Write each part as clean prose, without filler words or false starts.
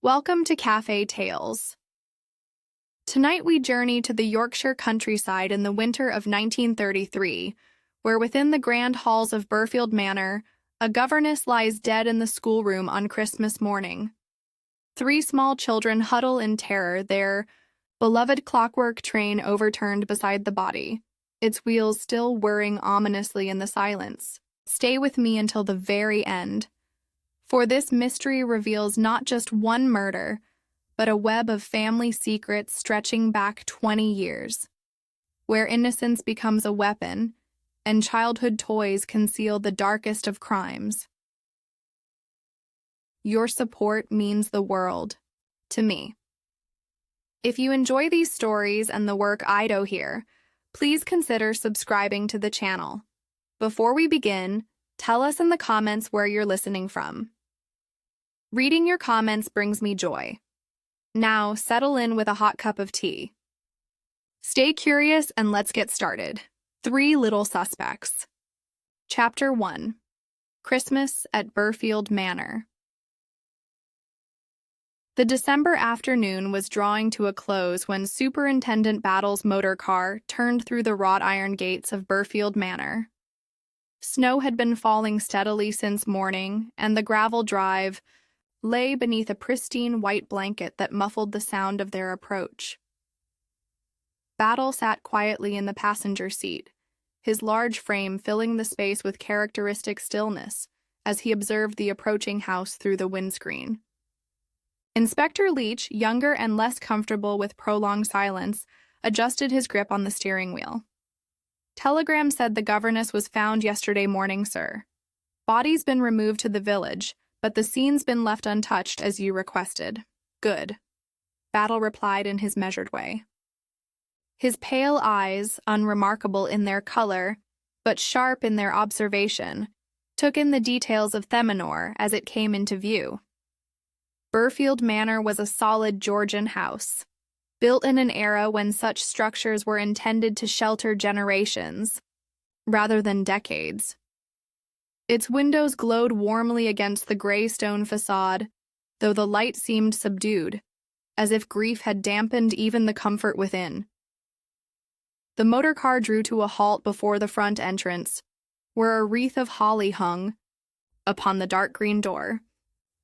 Welcome to Cafe Tales. Tonight we journey to the Yorkshire countryside in the winter of 1933, where within the grand halls of Burfield Manor, a governess lies dead in the schoolroom on Christmas morning. 3 small children huddle in terror, their beloved clockwork train overturned beside the body, its wheels still whirring ominously in the silence. Stay with me until the very end, for this mystery reveals not just one murder, but a web of family secrets stretching back 20 years, where innocence becomes a weapon and childhood toys conceal the darkest of crimes. Your support means the world to me. If you enjoy these stories and the work I do here, please consider subscribing to the channel. Before we begin, tell us in the comments where you're listening from. Reading your comments brings me joy. Now, settle in with a hot cup of tea. Stay curious and let's get started. 3 Little Suspects. Chapter 1. Christmas at Burfield Manor. The December afternoon was drawing to a close when Superintendent Battle's motor car turned through the wrought iron gates of Burfield Manor. Snow had been falling steadily since morning, and the gravel drive lay beneath a pristine white blanket that muffled the sound of their approach. Battle sat quietly in the passenger seat, his large frame filling the space with characteristic stillness as he observed the approaching house through the windscreen. Inspector Leach, younger and less comfortable with prolonged silence, adjusted his grip on the steering wheel. Telegram said the governess was found yesterday morning, sir. Body's been removed to the village, but the scene's been left untouched as you requested. Good. Battle replied in his measured way. His pale eyes, unremarkable in their color, but sharp in their observation, took in the details of Themenor as it came into view. Burfield Manor was a solid Georgian house, built in an era when such structures were intended to shelter generations, rather than decades. Its windows glowed warmly against the gray stone facade, though the light seemed subdued, as if grief had dampened even the comfort within. The motor car drew to a halt before the front entrance, where a wreath of holly hung upon the dark green door.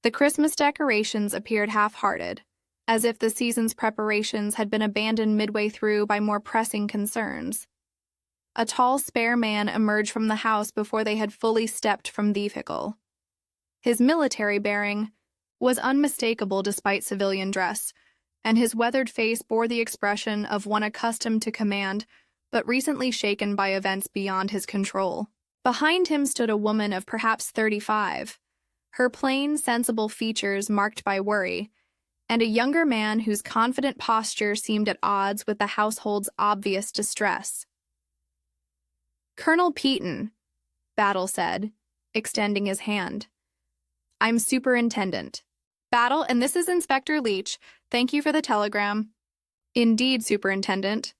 The Christmas decorations appeared half-hearted, as if the season's preparations had been abandoned midway through by more pressing concerns. A tall, spare man emerged from the house before they had fully stepped from the vehicle. His military bearing was unmistakable despite civilian dress, and his weathered face bore the expression of one accustomed to command, but recently shaken by events beyond his control. Behind him stood a woman of perhaps 35, her plain, sensible features marked by worry, and a younger man whose confident posture seemed at odds with the household's obvious distress. Colonel Peaton, Battle said, extending his hand. I'm Superintendent. Battle, and this is Inspector Leach. Thank you for the telegram. Indeed, Superintendent.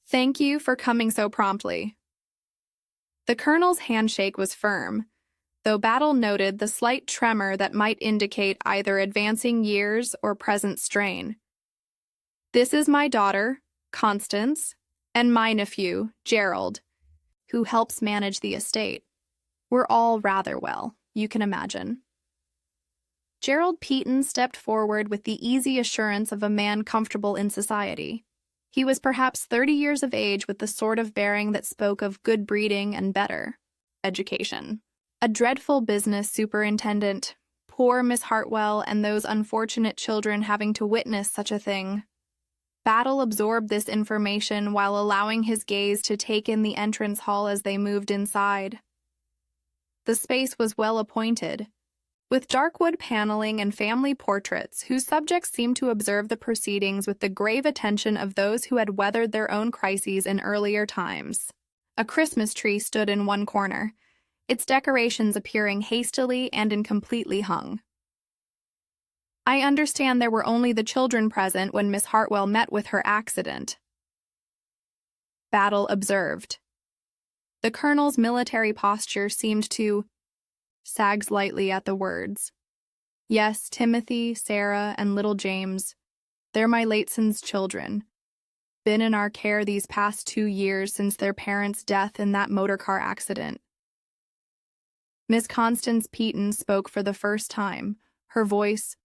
Thank you for coming so promptly. The colonel's handshake was firm, though Battle noted the slight tremor that might indicate either advancing years or present strain. This is my daughter, Constance, and my nephew, Gerald, who helps manage the estate. We're all rather well, you can imagine. Gerald Peaton stepped forward with the easy assurance of a man comfortable in society. He was perhaps 30 years of age with the sort of bearing that spoke of good breeding and better education. A dreadful business, Superintendent. Poor Miss Hartwell and those unfortunate children having to witness such a thing. Battle absorbed this information while allowing his gaze to take in the entrance hall as they moved inside. The space was well appointed, with dark wood paneling and family portraits whose subjects seemed to observe the proceedings with the grave attention of those who had weathered their own crises in earlier times. A Christmas tree stood in one corner, its decorations appearing hastily and incompletely hung. I understand there were only the children present when Miss Hartwell met with her accident, Battle observed. The colonel's military posture seemed to sag slightly at the words. Yes, Timothy, Sarah, and little James. They're my late son's children. Been in our care these past 2 years since their parents' death in that motor car accident. Miss Constance Peaton spoke for the first time, her voice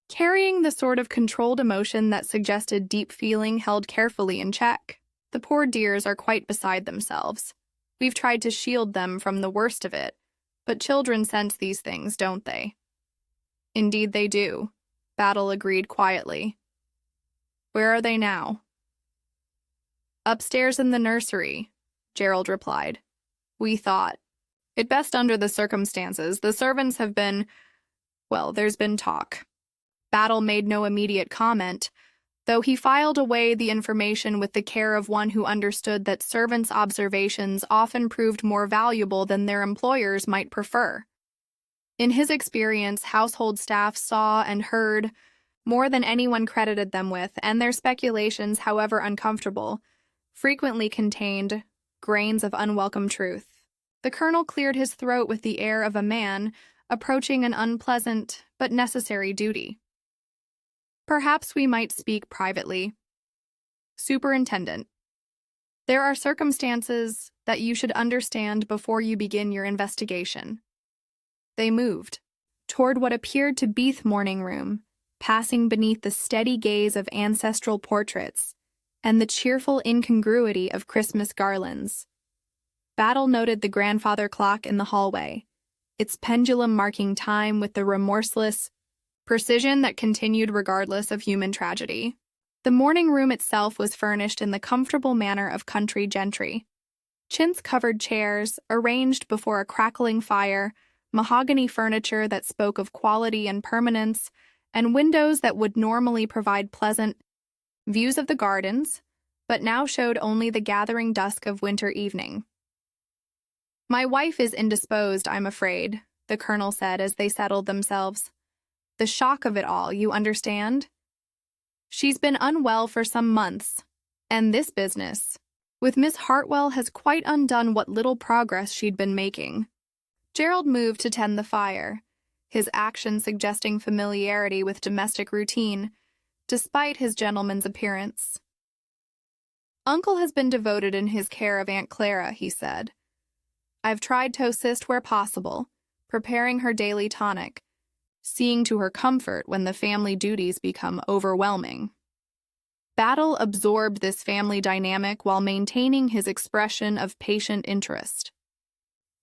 carrying the sort of controlled emotion that suggested deep feeling held carefully in check. The poor dears are quite beside themselves. We've tried to shield them from the worst of it, but children sense these things, don't they? Indeed they do, Battle agreed quietly. Where are they now? Upstairs in the nursery, Gerald replied. We thought it best under the circumstances. The servants have been, well, there's been talk. Battle made no immediate comment, though he filed away the information with the care of one who understood that servants' observations often proved more valuable than their employers might prefer. In his experience, household staff saw and heard more than anyone credited them with, and their speculations, however uncomfortable, frequently contained grains of unwelcome truth. The colonel cleared his throat with the air of a man approaching an unpleasant but necessary duty. Perhaps we might speak privately. Superintendent, there are circumstances that you should understand before you begin your investigation. They moved toward what appeared to be the morning room, passing beneath the steady gaze of ancestral portraits and the cheerful incongruity of Christmas garlands. Battle noted the grandfather clock in the hallway, its pendulum marking time with the remorseless precision that continued regardless of human tragedy. The morning room itself was furnished in the comfortable manner of country gentry. Chintz-covered chairs, arranged before a crackling fire, mahogany furniture that spoke of quality and permanence, and windows that would normally provide pleasant views of the gardens, but now showed only the gathering dusk of winter evening. My wife is indisposed, I'm afraid, the colonel said as they settled themselves. The shock of it all, you understand? She's been unwell for some months, and this business with Miss Hartwell has quite undone what little progress she'd been making. Gerald moved to tend the fire, his action suggesting familiarity with domestic routine, despite his gentleman's appearance. Uncle has been devoted in his care of Aunt Clara, he said. I've tried to assist where possible, preparing her daily tonic, seeing to her comfort when the family duties become overwhelming. Battle absorbed this family dynamic while maintaining his expression of patient interest.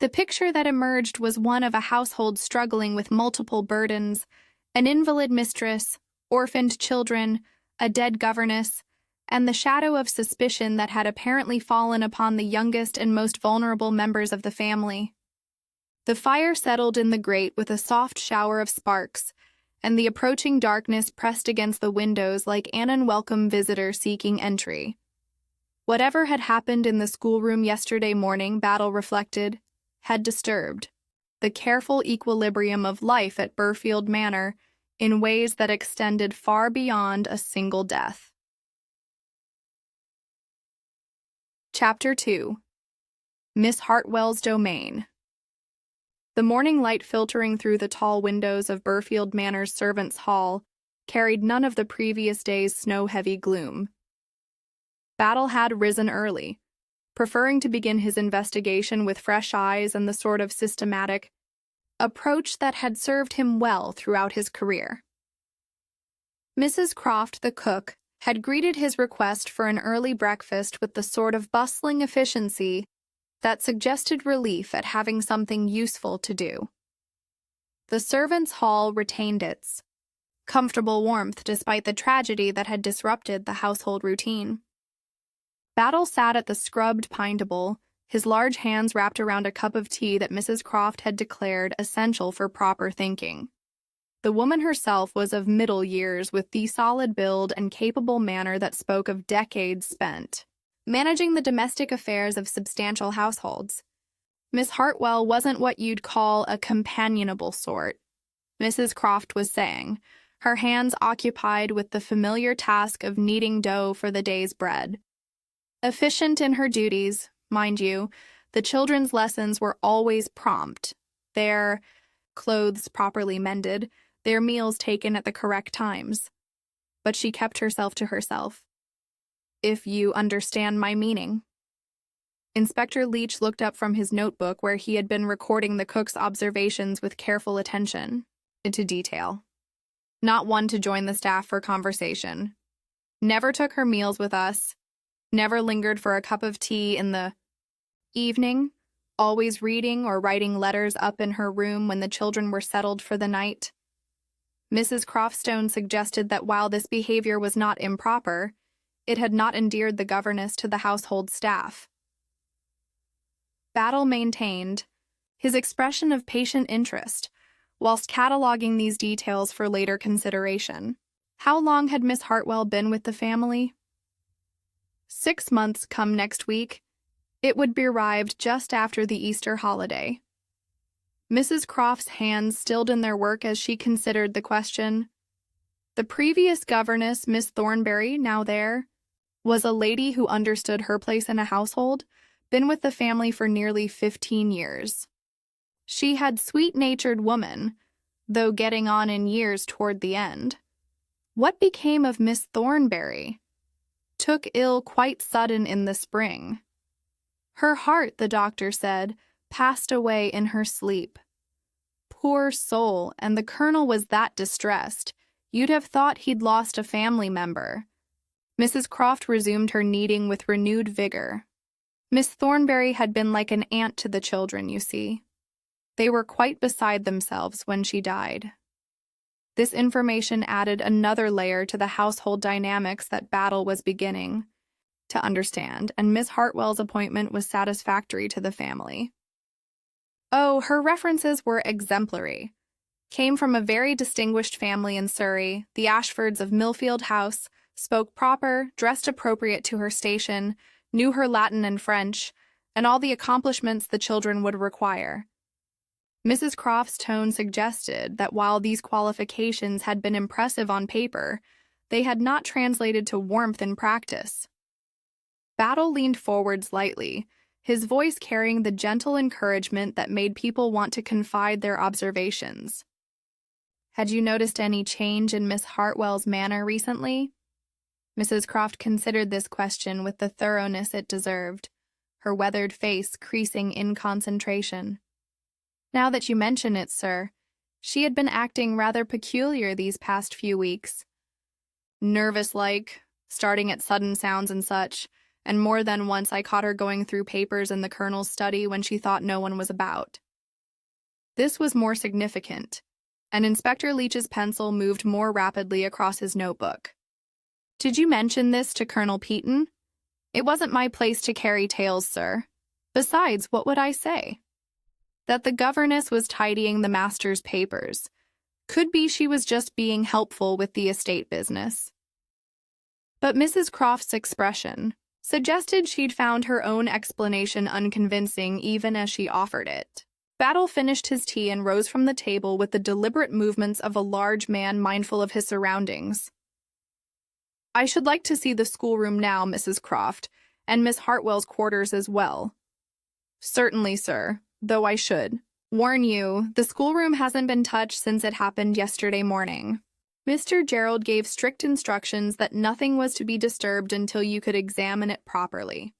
The picture that emerged was one of a household struggling with multiple burdens, an invalid mistress, orphaned children, a dead governess, and the shadow of suspicion that had apparently fallen upon the youngest and most vulnerable members of the family. The fire settled in the grate with a soft shower of sparks, and the approaching darkness pressed against the windows like an unwelcome visitor seeking entry. Whatever had happened in the schoolroom yesterday morning, Battle reflected, had disturbed the careful equilibrium of life at Burfield Manor in ways that extended far beyond a single death. Chapter 2. Miss Hartwell's Domain. The morning light filtering through the tall windows of Burfield Manor's servants' hall carried none of the previous day's snow-heavy gloom. Battle had risen early, preferring to begin his investigation with fresh eyes and the sort of systematic approach that had served him well throughout his career. Mrs. Croft, the cook, had greeted his request for an early breakfast with the sort of bustling efficiency that suggested relief at having something useful to do. The servants' hall retained its comfortable warmth despite the tragedy that had disrupted the household routine. Battle sat at the scrubbed pine table, his large hands wrapped around a cup of tea that Mrs. Croft had declared essential for proper thinking. The woman herself was of middle years with the solid build and capable manner that spoke of decades spent managing the domestic affairs of substantial households. Miss Hartwell wasn't what you'd call a companionable sort, Mrs. Croft was saying, her hands occupied with the familiar task of kneading dough for the day's bread. Efficient in her duties, mind you, the children's lessons were always prompt, their clothes properly mended, their meals taken at the correct times. But she kept herself to herself. If you understand my meaning. Inspector Leach looked up from his notebook where he had been recording the cook's observations with careful attention to detail. Not one to join the staff for conversation. Never took her meals with us. Never lingered for a cup of tea in the evening. Always reading or writing letters up in her room when the children were settled for the night. Mrs. Croftstone suggested that while this behavior was not improper, it had not endeared the governess to the household staff. Battle maintained his expression of patient interest, whilst cataloging these details for later consideration. How long had Miss Hartwell been with the family? 6 months come next week. It would be arrived just after the Easter holiday. Mrs. Croft's hands stilled in their work as she considered the question. The previous governess, Miss Thornberry, now there, was a lady who understood her place in a household, been with the family for nearly 15 years. She had sweet-natured woman, though getting on in years toward the end. What became of Miss Thornberry? Took ill quite sudden in the spring. Her heart, the doctor said, passed away in her sleep. Poor soul, and the colonel was that distressed, you'd have thought he'd lost a family member. Mrs. Croft resumed her kneading with renewed vigor. Miss Thornberry had been like an aunt to the children, you see. They were quite beside themselves when she died. This information added another layer to the household dynamics that Battle was beginning to understand, and Miss Hartwell's appointment was satisfactory to the family. Oh, her references were exemplary. Came from a very distinguished family in Surrey, the Ashfords of Millfield House, spoke proper, dressed appropriate to her station, knew her Latin and French, and all the accomplishments the children would require. Mrs. Croft's tone suggested that while these qualifications had been impressive on paper, they had not translated to warmth in practice. Battle leaned forward slightly, his voice carrying the gentle encouragement that made people want to confide their observations. Had you noticed any change in Miss Hartwell's manner recently? Mrs. Croft considered this question with the thoroughness it deserved, her weathered face creasing in concentration. Now that you mention it, sir, she had been acting rather peculiar these past few weeks. Nervous-like, starting at sudden sounds and such, and more than once I caught her going through papers in the colonel's study when she thought no one was about. This was more significant, and Inspector Leach's pencil moved more rapidly across his notebook. Did you mention this to Colonel Peaton? It wasn't my place to carry tales, sir. Besides, what would I say? That the governess was tidying the master's papers. Could be she was just being helpful with the estate business. But Mrs. Croft's expression suggested she'd found her own explanation unconvincing even as she offered it. Battle finished his tea and rose from the table with the deliberate movements of a large man mindful of his surroundings. I should like to see the schoolroom now, Mrs. Croft, and Miss Hartwell's quarters as well. Certainly, sir. Though I should warn you, the schoolroom hasn't been touched since it happened yesterday morning. Mr. Gerald gave strict instructions that nothing was to be disturbed until you could examine it properly.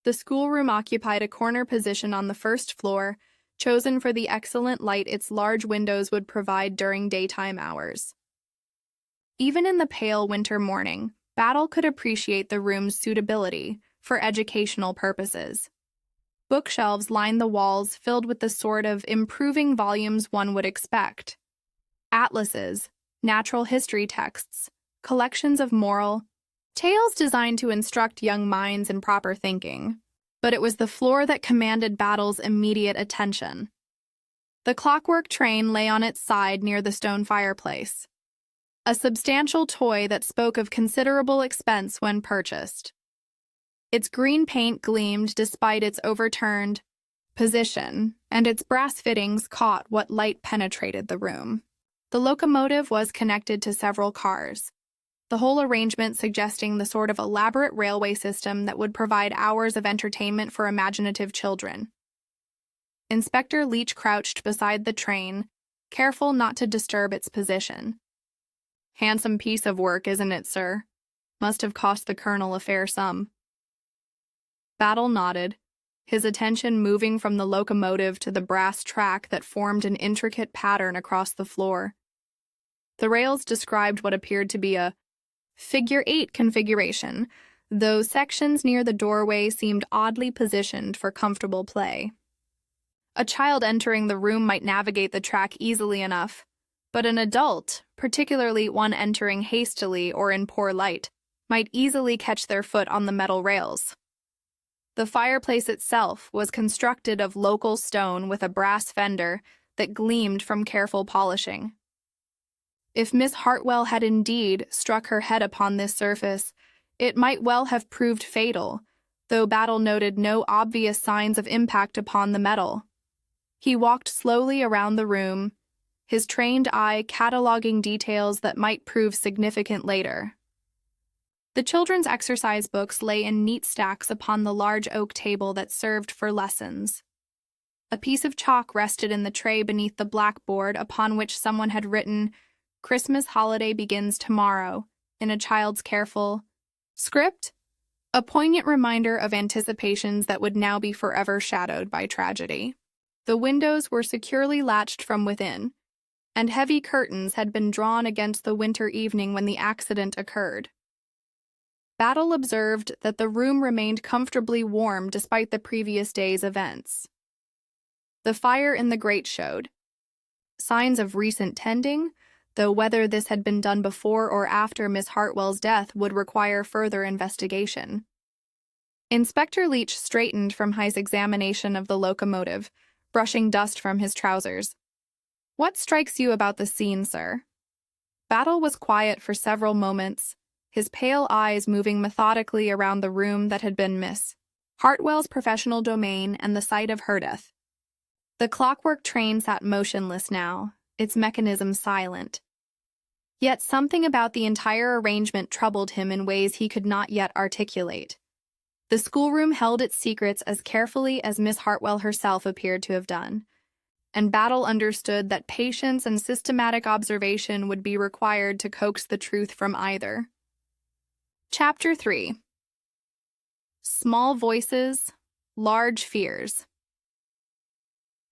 The schoolroom occupied a corner position on the first floor, chosen for the excellent light its large windows would provide during daytime hours. Even in the pale winter morning, Battle could appreciate the room's suitability for educational purposes. Bookshelves lined the walls filled with the sort of improving volumes one would expect. Atlases, natural history texts, collections of moral tales designed to instruct young minds in proper thinking. But it was the floor that commanded Battle's immediate attention. The clockwork train lay on its side near the stone fireplace, a substantial toy that spoke of considerable expense when purchased. Its green paint gleamed despite its overturned position, and its brass fittings caught what light penetrated the room. The locomotive was connected to several cars, the whole arrangement suggesting the sort of elaborate railway system that would provide hours of entertainment for imaginative children. Inspector Leach crouched beside the train, careful not to disturb its position. "Handsome piece of work, isn't it, sir? Must have cost the colonel a fair sum." Battle nodded, his attention moving from the locomotive to the brass track that formed an intricate pattern across the floor. The rails described what appeared to be a figure-8 configuration, though sections near the doorway seemed oddly positioned for comfortable play. A child entering the room might navigate the track easily enough, but an adult, particularly one entering hastily or in poor light, might easily catch their foot on the metal rails. The fireplace itself was constructed of local stone with a brass fender that gleamed from careful polishing. If Miss Hartwell had indeed struck her head upon this surface, it might well have proved fatal, though Battle noted no obvious signs of impact upon the metal. He walked slowly around the room, his trained eye cataloging details that might prove significant later. The children's exercise books lay in neat stacks upon the large oak table that served for lessons. A piece of chalk rested in the tray beneath the blackboard upon which someone had written, "Christmas holiday begins tomorrow," in a child's careful script, a poignant reminder of anticipations that would now be forever shadowed by tragedy. The windows were securely latched from within, and heavy curtains had been drawn against the winter evening when the accident occurred. Battle observed that the room remained comfortably warm despite the previous day's events. The fire in the grate showed signs of recent tending, though whether this had been done before or after Miss Hartwell's death would require further investigation. Inspector Leach straightened from his examination of the locomotive, brushing dust from his trousers. "What strikes you about the scene, sir?" Battle was quiet for several moments, his pale eyes moving methodically around the room that had been Miss Hartwell's professional domain and the site of her death. The clockwork train sat motionless now, its mechanism silent. Yet something about the entire arrangement troubled him in ways he could not yet articulate. The schoolroom held its secrets as carefully as Miss Hartwell herself appeared to have done, and Battle understood that patience and systematic observation would be required to coax the truth from either. Chapter 3. Small Voices, Large Fears.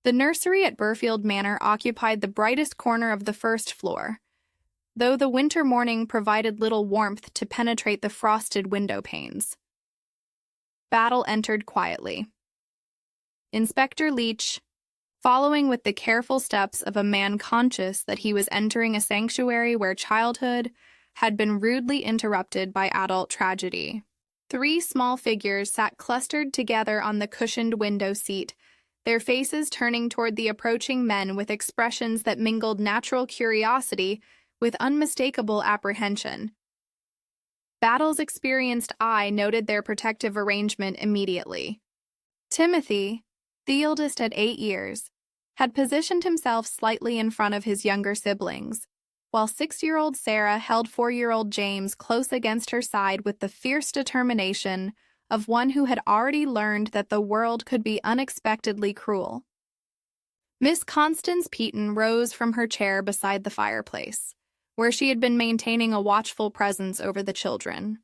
The nursery at Burfield Manor occupied the brightest corner of the first floor, though the winter morning provided little warmth to penetrate the frosted window panes. Battle entered quietly. Inspector Leach, following with the careful steps of a man conscious that he was entering a sanctuary where childhood had been rudely interrupted by adult tragedy. 3 small figures sat clustered together on the cushioned window seat, their faces turning toward the approaching men with expressions that mingled natural curiosity with unmistakable apprehension. Battle's experienced eye noted their protective arrangement immediately. Timothy, the eldest at 8 years, had positioned himself slightly in front of his younger siblings, while 6-year-old Sarah held 4-year-old James close against her side with the fierce determination of one who had already learned that the world could be unexpectedly cruel. Miss Constance Peaton rose from her chair beside the fireplace, where she had been maintaining a watchful presence over the children.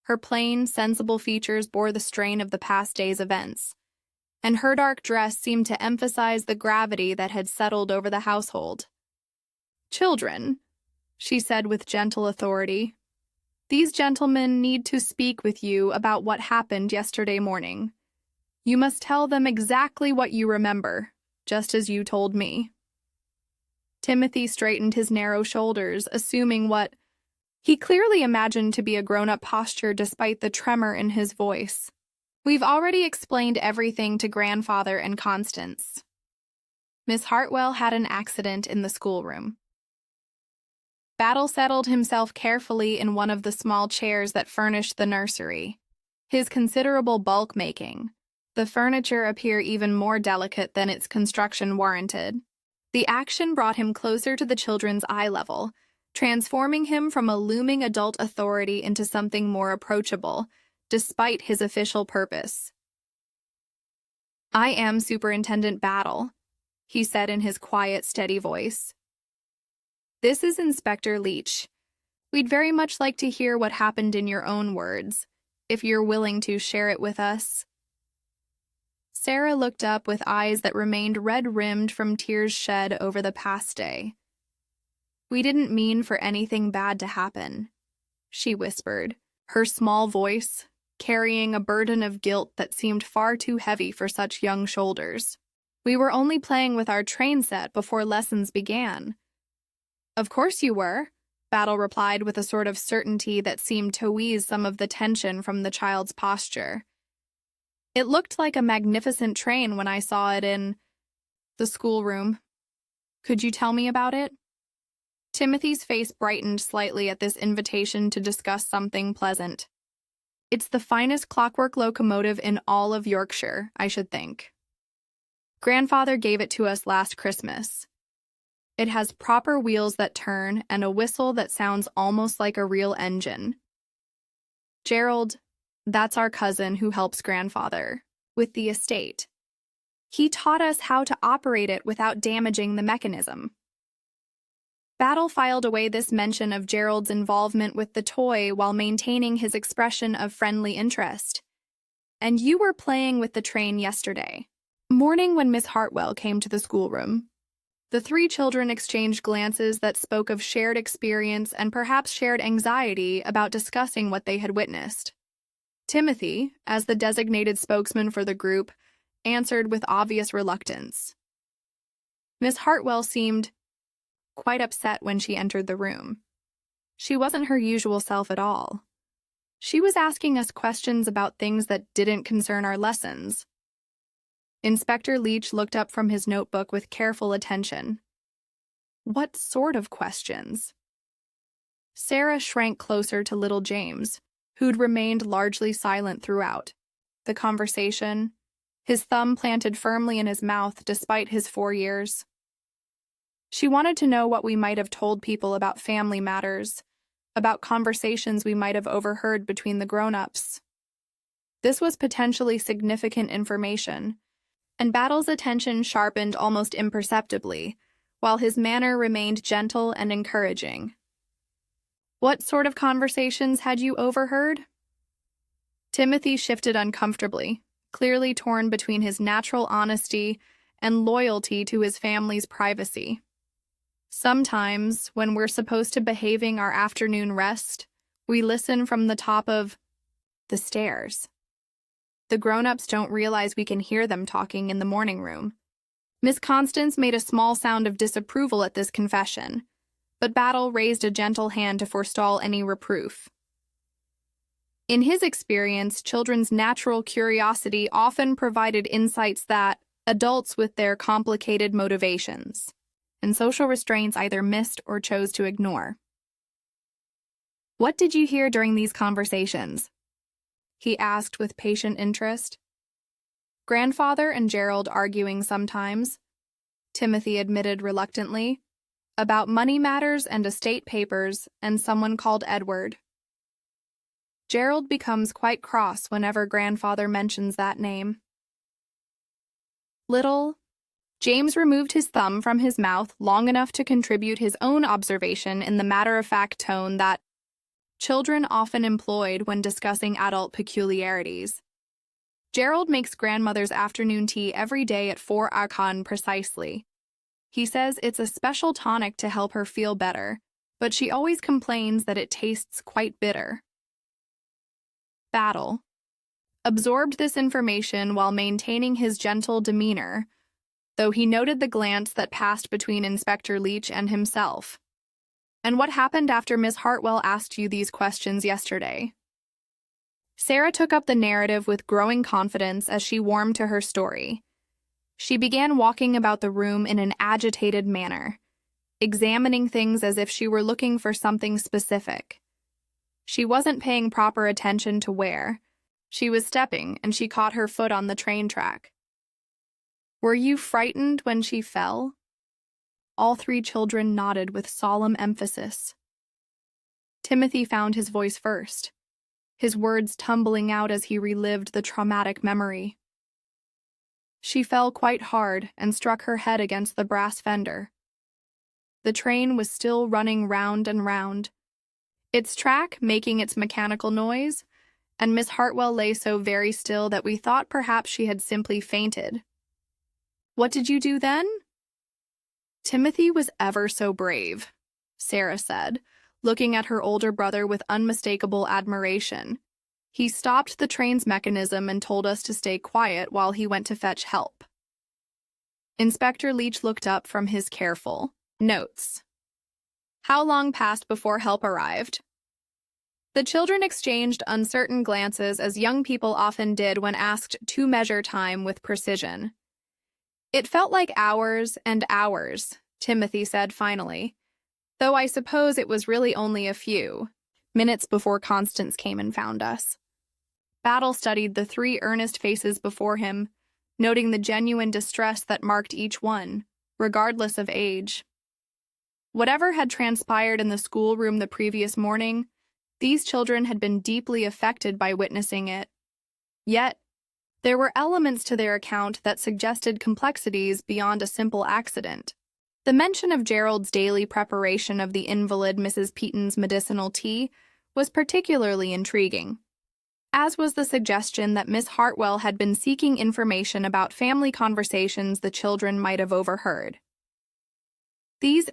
Her plain, sensible features bore the strain of the past day's events, and her dark dress seemed to emphasize the gravity that had settled over the household. "Children," she said with gentle authority, "these gentlemen need to speak with you about what happened yesterday morning. You must tell them exactly what you remember, just as you told me." Timothy straightened his narrow shoulders, assuming what he clearly imagined to be a grown-up posture despite the tremor in his voice. "We've already explained everything to Grandfather and Constance. Miss Hartwell had an accident in the schoolroom." Battle settled himself carefully in one of the small chairs that furnished the nursery, his considerable bulk making the furniture appear even more delicate than its construction warranted. The action brought him closer to the children's eye level, transforming him from a looming adult authority into something more approachable, despite his official purpose. "I am Superintendent Battle," he said in his quiet, steady voice. "This is Inspector Leach. We'd very much like to hear what happened in your own words, if you're willing to share it with us." Sarah looked up with eyes that remained red-rimmed from tears shed over the past day. "We didn't mean for anything bad to happen," she whispered, her small voice carrying a burden of guilt that seemed far too heavy for such young shoulders. "We were only playing with our train set before lessons began." "Of course you were," Battle replied with a sort of certainty that seemed to ease some of the tension from the child's posture. "It looked like a magnificent train when I saw it in the schoolroom. Could you tell me about it?" Timothy's face brightened slightly at this invitation to discuss something pleasant. "It's the finest clockwork locomotive in all of Yorkshire, I should think. Grandfather gave it to us last Christmas. It has proper wheels that turn and a whistle that sounds almost like a real engine. Gerald, that's our cousin who helps Grandfather with the estate. He taught us how to operate it without damaging the mechanism." Battle filed away this mention of Gerald's involvement with the toy while maintaining his expression of friendly interest. "And you were playing with the train yesterday morning when Miss Hartwell came to the schoolroom." The three children exchanged glances that spoke of shared experience and perhaps shared anxiety about discussing what they had witnessed. Timothy, as the designated spokesman for the group, answered with obvious reluctance. Miss Hartwell seemed quite upset when she entered the room. She wasn't her usual self at all. She was asking us questions about things that didn't concern our lessons. Inspector Leach looked up from his notebook with careful attention. "What sort of questions?" Sarah shrank closer to little James, who'd remained largely silent throughout the conversation, his thumb planted firmly in his mouth despite his 4 years. She wanted to know what we might have told people about family matters, about conversations we might have overheard between the grown-ups. This was potentially significant information, and Battle's attention sharpened almost imperceptibly, while his manner remained gentle and encouraging. "What sort of conversations had you overheard?" Timothy shifted uncomfortably, clearly torn between his natural honesty and loyalty to his family's privacy. "Sometimes, when we're supposed to behaving our afternoon rest, we listen from the top of the stairs. The grown-ups don't realize we can hear them talking in the morning room." Miss Constance made a small sound of disapproval at this confession, but Battle raised a gentle hand to forestall any reproof. In his experience, children's natural curiosity often provided insights that adults with their complicated motivations and social restraints either missed or chose to ignore. "What did you hear during these conversations?" he asked with patient interest. "Grandfather and Gerald arguing sometimes," Timothy admitted reluctantly, "about money matters and estate papers and someone called Edward. Gerald becomes quite cross whenever Grandfather mentions that name." Little James removed his thumb from his mouth long enough to contribute his own observation in the matter-of-fact tone that children often employed when discussing adult peculiarities. "Gerald makes grandmother's afternoon tea every day at 4 Akan precisely. He says it's a special tonic to help her feel better, but she always complains that it tastes quite bitter." Battle absorbed this information while maintaining his gentle demeanor, though he noted the glance that passed between Inspector Leach and himself. "And what happened after Miss Hartwell asked you these questions yesterday?" Sarah took up the narrative with growing confidence as she warmed to her story. She began walking about the room in an agitated manner, examining things as if she were looking for something specific. She wasn't paying proper attention to where she was stepping, and she caught her foot on the train track. "Were you frightened when she fell?" All three children nodded with solemn emphasis. Timothy found his voice first, his words tumbling out as he relived the traumatic memory. She fell quite hard and struck her head against the brass fender. The train was still running round and round, its track making its mechanical noise, and Miss Hartwell lay so very still that we thought perhaps she had simply fainted. "What did you do then?" "Timothy was ever so brave," Sarah said, looking at her older brother with unmistakable admiration. "He stopped the train's mechanism and told us to stay quiet while he went to fetch help." Inspector Leach looked up from his careful notes. "How long passed before help arrived?" The children exchanged uncertain glances, as young people often did when asked to measure time with precision. "It felt like hours and hours," Timothy said finally, "though I suppose it was really only a few minutes before Constance came and found us." Battle studied the three earnest faces before him, noting the genuine distress that marked each one, regardless of age. Whatever had transpired in the schoolroom the previous morning, these children had been deeply affected by witnessing it. Yet, there were elements to their account that suggested complexities beyond a simple accident. The mention of Gerald's daily preparation of the invalid Mrs. Peaton's medicinal tea was particularly intriguing, as was the suggestion that Miss Hartwell had been seeking information about family conversations the children might have overheard. These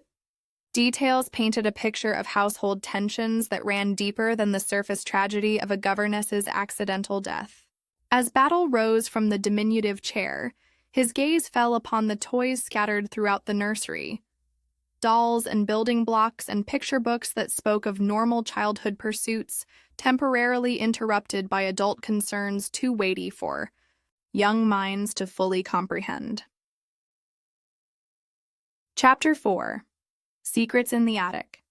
details painted a picture of household tensions that ran deeper than the surface tragedy of a governess's accidental death. As Battle rose from the diminutive chair, his gaze fell upon the toys scattered throughout the nursery, dolls and building blocks and picture books that spoke of normal childhood pursuits, temporarily interrupted by adult concerns too weighty for young minds to fully comprehend. Chapter 4. Secrets in the Attic.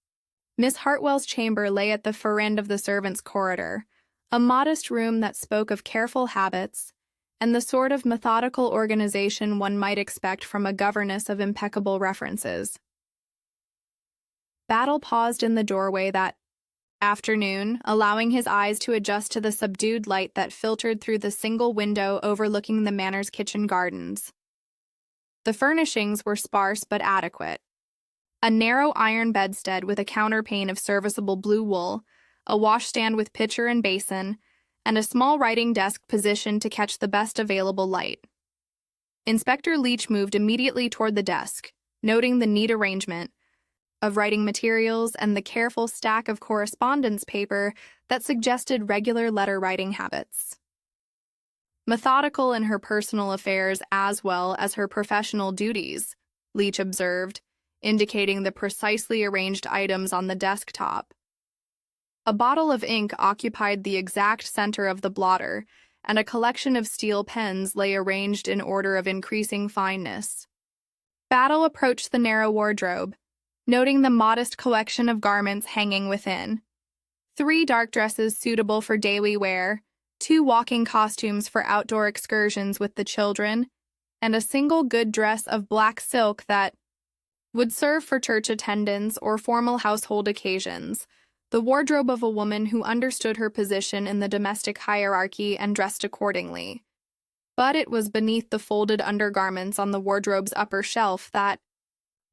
Miss Hartwell's chamber lay at the far end of the servants' corridor, a modest room that spoke of careful habits and the sort of methodical organization one might expect from a governess of impeccable references. Battle paused in the doorway that afternoon, allowing his eyes to adjust to the subdued light that filtered through the single window overlooking the manor's kitchen gardens. The furnishings were sparse but adequate. A narrow iron bedstead with a counterpane of serviceable blue wool, a washstand with pitcher and basin, and a small writing desk positioned to catch the best available light. Inspector Leach moved immediately toward the desk, noting the neat arrangement of writing materials and the careful stack of correspondence paper that suggested regular letter-writing habits. Methodical in her personal affairs as well as her professional duties, Leach observed, indicating the precisely arranged items on the desktop. A bottle of ink occupied the exact center of the blotter, and a collection of steel pens lay arranged in order of increasing fineness. Battle approached the narrow wardrobe, noting the modest collection of garments hanging within. 3 dark dresses suitable for daily wear, 2 walking costumes for outdoor excursions with the children, and a single good dress of black silk that would serve for church attendance or formal household occasions, the wardrobe of a woman who understood her position in the domestic hierarchy and dressed accordingly. But it was beneath the folded undergarments on the wardrobe's upper shelf that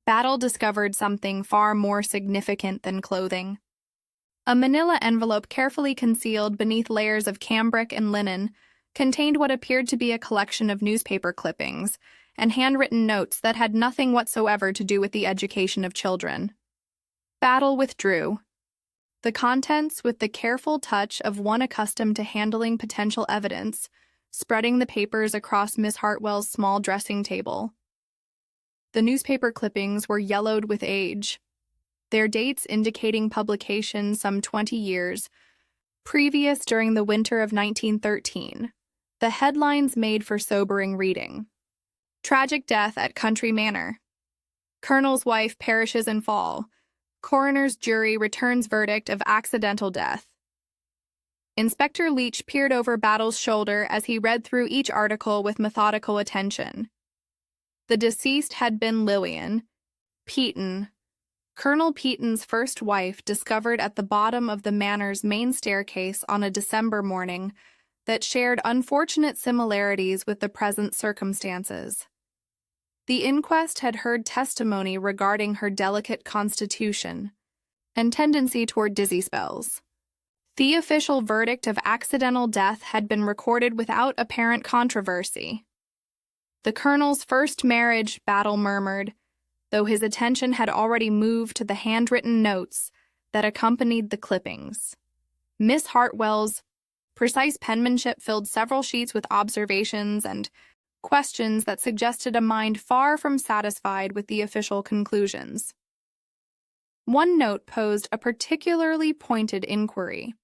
Battle discovered something far more significant than clothing. A manila envelope carefully concealed beneath layers of cambric and linen contained what appeared to be a collection of newspaper clippings and handwritten notes that had nothing whatsoever to do with the education of children. Battle withdrew the contents with the careful touch of one accustomed to handling potential evidence, spreading the papers across Miss Hartwell's small dressing table. The newspaper clippings were yellowed with age, their dates indicating publication some 20 years previous during the winter of 1913. The headlines made for sobering reading. Tragic death at Country Manor. Colonel's wife perishes in fall. Coroner's jury returns verdict of accidental death. Inspector Leach peered over Battle's shoulder as he read through each article with methodical attention. The deceased had been Lillian Peaton, Colonel Peaton's first wife, discovered at the bottom of the manor's main staircase on a December morning, that shared unfortunate similarities with the present circumstances. The inquest had heard testimony regarding her delicate constitution and tendency toward dizzy spells. The official verdict of accidental death had been recorded without apparent controversy. The colonel's first marriage, Battle murmured, though his attention had already moved to the handwritten notes that accompanied the clippings. Miss Hartwell's precise penmanship filled several sheets with observations and questions that suggested a mind far from satisfied with the official conclusions. One note posed a particularly pointed inquiry.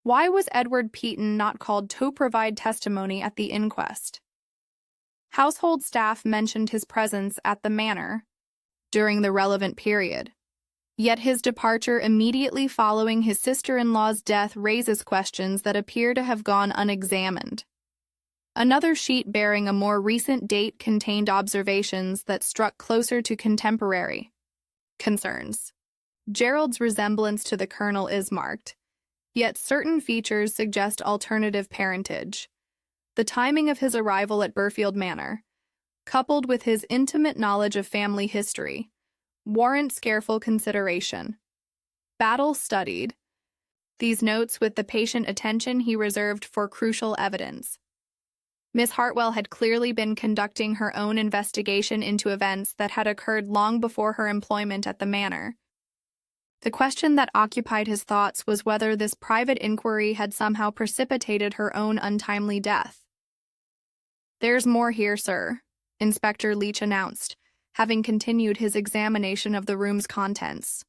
Why was Edward Peaton not called to provide testimony at the inquest? Household staff mentioned his presence at the manor during the relevant period. Yet his departure immediately following his sister-in-law's death raises questions that appear to have gone unexamined. Another sheet bearing a more recent date contained observations that struck closer to contemporary concerns. Gerald's resemblance to the colonel is marked, yet certain features suggest alternative parentage. The timing of his arrival at Burfield Manor, coupled with his intimate knowledge of family history, warrants careful consideration. Battle studied these notes with the patient attention he reserved for crucial evidence. Miss Hartwell had clearly been conducting her own investigation into events that had occurred long before her employment at the manor. The question that occupied his thoughts was whether this private inquiry had somehow precipitated her own untimely death. "There's more here, sir," Inspector Leach announced, having continued his examination of the room's contents.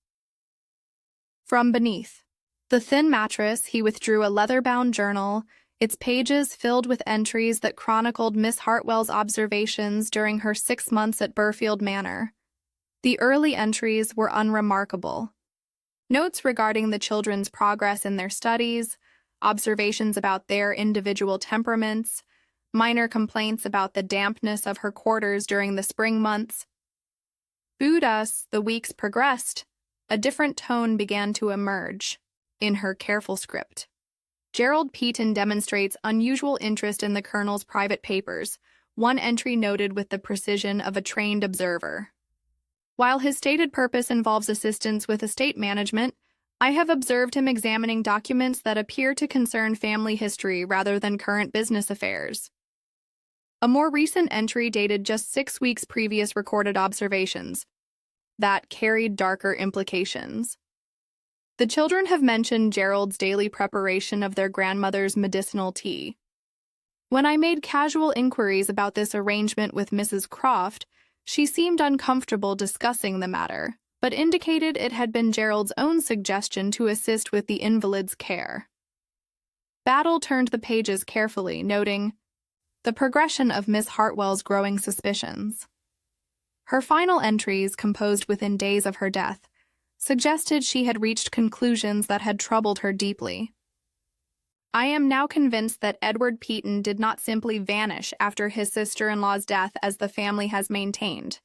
From beneath the thin mattress, he withdrew a leather-bound journal, its pages filled with entries that chronicled Miss Hartwell's observations during her 6 months at Burfield Manor. The early entries were unremarkable. Notes regarding the children's progress in their studies, observations about their individual temperaments, minor complaints about the dampness of her quarters during the spring months. But as the weeks progressed, a different tone began to emerge in her careful script. Gerald Peaton demonstrates unusual interest in the colonel's private papers, one entry noted with the precision of a trained observer. While his stated purpose involves assistance with estate management, I have observed him examining documents that appear to concern family history rather than current business affairs. A more recent entry dated just 6 weeks previous recorded observations that carried darker implications. The children have mentioned Gerald's daily preparation of their grandmother's medicinal tea. When I made casual inquiries about this arrangement with Mrs. Croft, she seemed uncomfortable discussing the matter, but indicated it had been Gerald's own suggestion to assist with the invalid's care. Battle turned the pages carefully, noting the progression of Miss Hartwell's growing suspicions. Her final entries, composed within days of her death, suggested she had reached conclusions that had troubled her deeply. I am now convinced that Edward Peaton did not simply vanish after his sister-in-law's death as the family has maintained.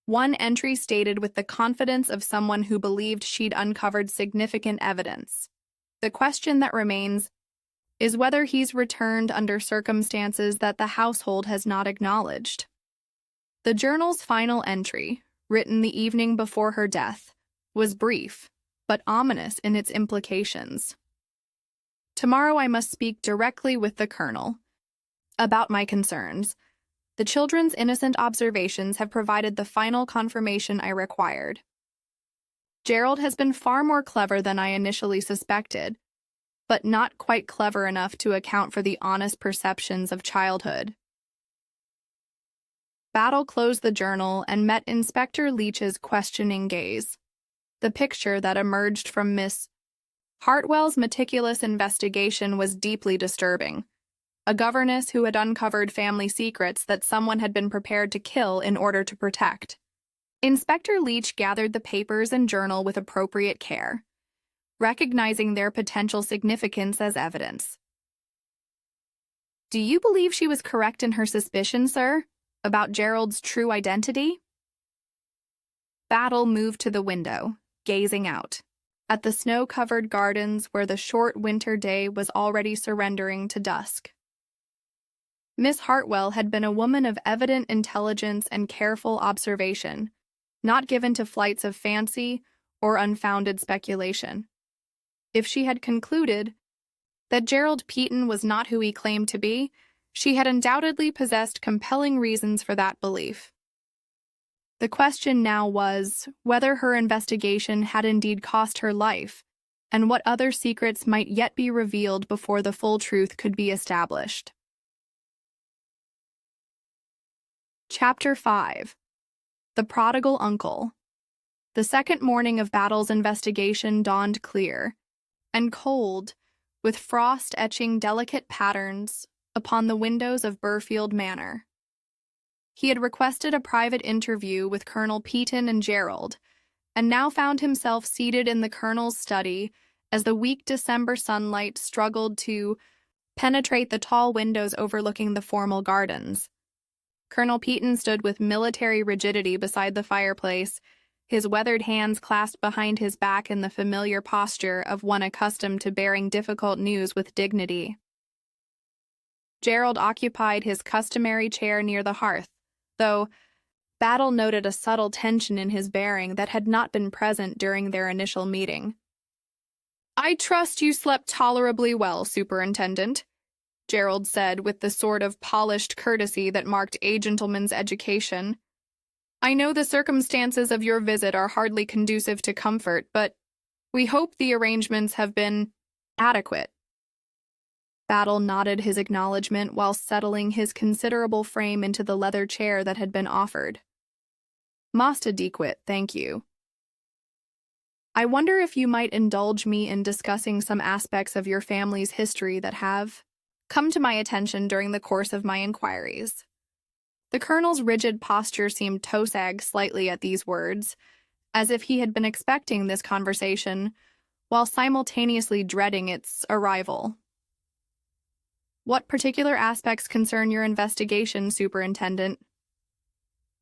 One entry stated with the confidence of someone who believed she'd uncovered significant evidence. The question that remains is whether he's returned under circumstances that the household has not acknowledged. The journal's final entry, written the evening before her death, was brief, but ominous in its implications. Tomorrow I must speak directly with the colonel about my concerns. The children's innocent observations have provided the final confirmation I required. Gerald has been far more clever than I initially suspected, but not quite clever enough to account for the honest perceptions of childhood. Battle closed the journal and met Inspector Leach's questioning gaze. The picture that emerged from Miss Hartwell's meticulous investigation was deeply disturbing. A governess who had uncovered family secrets that someone had been prepared to kill in order to protect. Inspector Leach gathered the papers and journal with appropriate care, recognizing their potential significance as evidence. "Do you believe she was correct in her suspicion, sir, about Gerald's true identity?" Battle moved to the window, gazing out. at the snow-covered gardens where the short winter day was already surrendering to dusk. Miss Hartwell had been a woman of evident intelligence and careful observation, not given to flights of fancy or unfounded speculation. If she had concluded that Gerald Peaton was not who he claimed to be, she had undoubtedly possessed compelling reasons for that belief. The question now was whether her investigation had indeed cost her life, and what other secrets might yet be revealed before the full truth could be established. Chapter 5. The Prodigal Uncle. The second morning of Battle's investigation dawned clear and cold, with frost etching delicate patterns upon the windows of Burfield Manor. He had requested a private interview with Colonel Peaton and Gerald, and now found himself seated in the colonel's study as the weak December sunlight struggled to penetrate the tall windows overlooking the formal gardens. Colonel Peaton stood with military rigidity beside the fireplace, his weathered hands clasped behind his back in the familiar posture of one accustomed to bearing difficult news with dignity. Gerald occupied his customary chair near the hearth, though Battle noted a subtle tension in his bearing that had not been present during their initial meeting. "I trust you slept tolerably well, Superintendent," Gerald said with the sort of polished courtesy that marked a gentleman's education. "I know the circumstances of your visit are hardly conducive to comfort, but we hope the arrangements have been adequate." Battle nodded his acknowledgement while settling his considerable frame into the leather chair that had been offered. "Most adequate, thank you. I wonder if you might indulge me in discussing some aspects of your family's history that have come to my attention during the course of my inquiries." The colonel's rigid posture seemed to sag slightly at these words, as if he had been expecting this conversation, while simultaneously dreading its arrival. "What particular aspects concern your investigation, Superintendent?"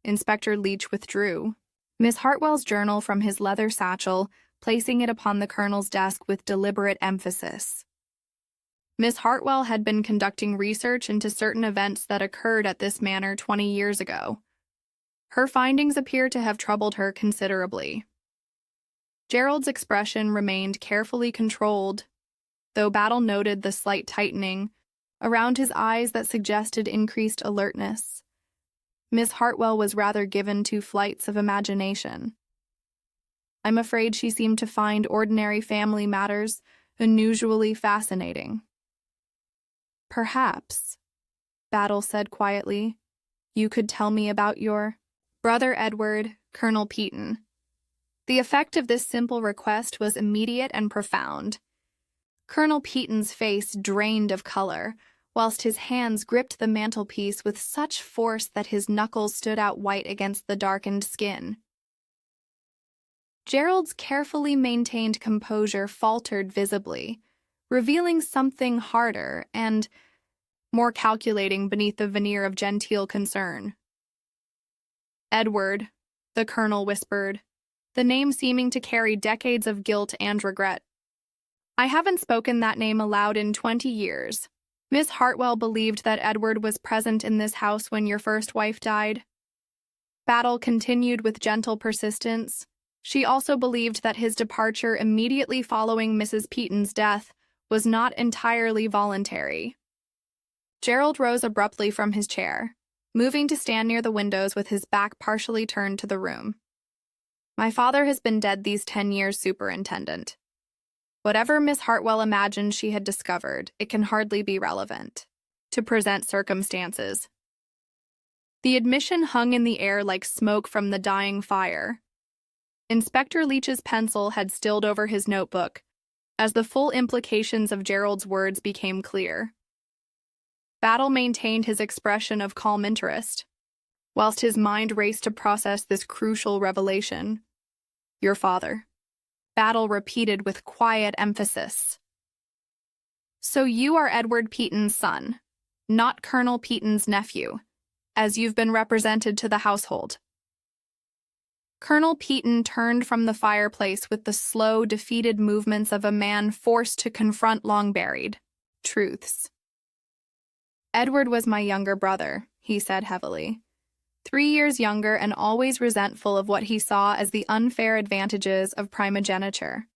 Inspector Leach withdrew Miss Hartwell's journal from his leather satchel, placing it upon the colonel's desk with deliberate emphasis. Miss Hartwell had been conducting research into certain events that occurred at this manor 20 years ago. Her findings appear to have troubled her considerably. Gerald's expression remained carefully controlled, though Battle noted the slight tightening around his eyes that suggested increased alertness. Miss Hartwell was rather given to flights of imagination. I'm afraid she seemed to find ordinary family matters unusually fascinating. "Perhaps," Battle said quietly, "you could tell me about your brother Edward, Colonel Peaton." The effect of this simple request was immediate and profound. Colonel Peaton's face drained of color, whilst his hands gripped the mantelpiece with such force that his knuckles stood out white against the darkened skin. Gerald's carefully maintained composure faltered visibly, revealing something harder and more calculating beneath the veneer of genteel concern. "Edward," the colonel whispered, the name seeming to carry decades of guilt and regret. "I haven't spoken that name aloud in 20 years. Miss Hartwell believed that Edward was present in this house when your first wife died." Battle continued with gentle persistence. She also believed that his departure immediately following Mrs. Peaton's death was not entirely voluntary. Gerald rose abruptly from his chair, moving to stand near the windows with his back partially turned to the room. "My father has been dead these 10 years, Superintendent. Whatever Miss Hartwell imagined she had discovered, it can hardly be relevant to present circumstances." The admission hung in the air like smoke from the dying fire. Inspector Leach's pencil had stilled over his notebook as the full implications of Gerald's words became clear. Battle maintained his expression of calm interest, whilst his mind raced to process this crucial revelation. "Your father," Battle repeated with quiet emphasis. "So you are Edward Peaton's son, not Colonel Peaton's nephew, as you've been represented to the household." Colonel Peaton turned from the fireplace with the slow, defeated movements of a man forced to confront long-buried truths. "Edward was my younger brother," he said heavily. 3 years younger and always resentful of what he saw as the unfair advantages of primogeniture.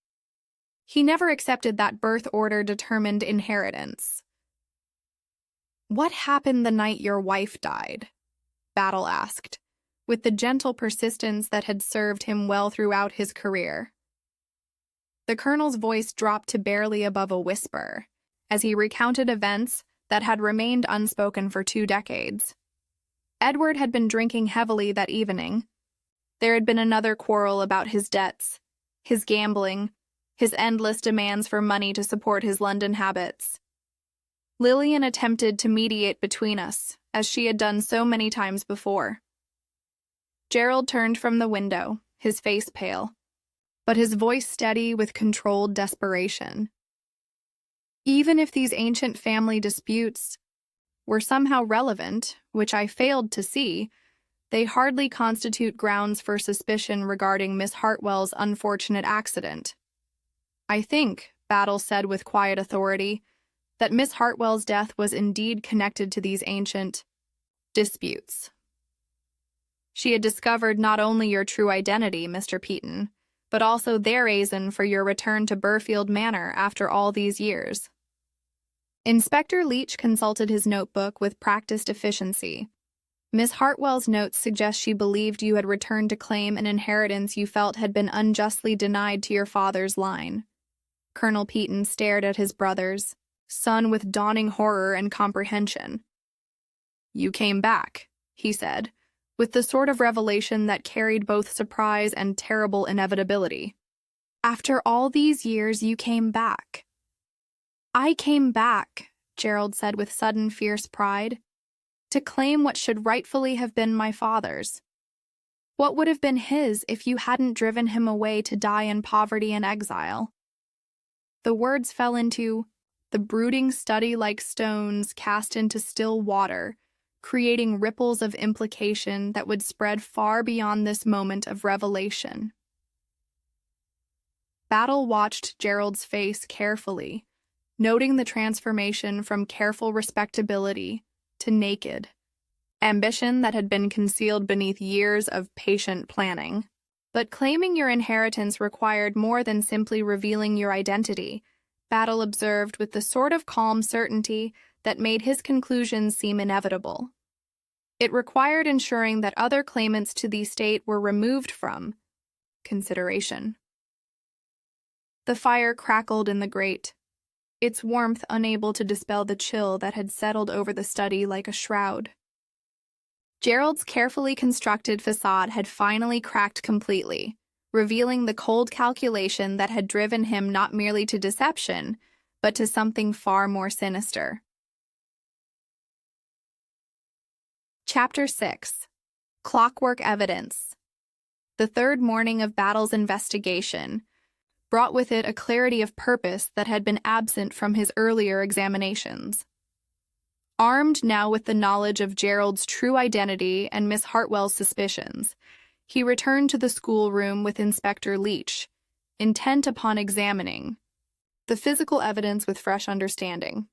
He never accepted that birth order determined inheritance. "What happened the night your wife died?" Battle asked, with the gentle persistence that had served him well throughout his career. The colonel's voice dropped to barely above a whisper, as he recounted events that had remained unspoken for 2 decades. Edward had been drinking heavily that evening. There had been another quarrel about his debts, his gambling, his endless demands for money to support his London habits. Lillian attempted to mediate between us, as she had done so many times before. Gerald turned from the window, his face pale, but his voice steady with controlled desperation. "Even if these ancient family disputes were somehow relevant, which I failed to see, they hardly constitute grounds for suspicion regarding Miss Hartwell's unfortunate accident. I think," Battle said with quiet authority, "that Miss Hartwell's death was indeed connected to these ancient disputes. She had discovered not only your true identity, Mr. Peaton, but also their reason for your return to Burfield Manor after all these years." Inspector Leach consulted his notebook with practiced efficiency. "Miss Hartwell's notes suggest she believed you had returned to claim an inheritance you felt had been unjustly denied to your father's line." Colonel Peaton stared at his brother's son with dawning horror and comprehension. "You came back," he said, with the sort of revelation that carried both surprise and terrible inevitability. "After all these years, you came back." "I came back," Gerald said with sudden fierce pride, "to claim what should rightfully have been my father's. What would have been his if you hadn't driven him away to die in poverty and exile?" The words fell into the brooding study like stones cast into still water, creating ripples of implication that would spread far beyond this moment of revelation. Battle watched Gerald's face carefully, noting the transformation from careful respectability to naked ambition that had been concealed beneath years of patient planning. But claiming your inheritance required more than simply revealing your identity, Battle observed with the sort of calm certainty that made his conclusions seem inevitable. It required ensuring that other claimants to the estate were removed from consideration. The fire crackled in the grate, its warmth unable to dispel the chill that had settled over the study like a shroud. Gerald's carefully constructed facade had finally cracked completely, revealing the cold calculation that had driven him not merely to deception, but to something far more sinister. Chapter 6. Clockwork Evidence. The third morning of Battle's investigation brought with it a clarity of purpose that had been absent from his earlier examinations. Armed now with the knowledge of Gerald's true identity and Miss Hartwell's suspicions, he returned to the schoolroom with Inspector Leach, intent upon examining the physical evidence with fresh understanding.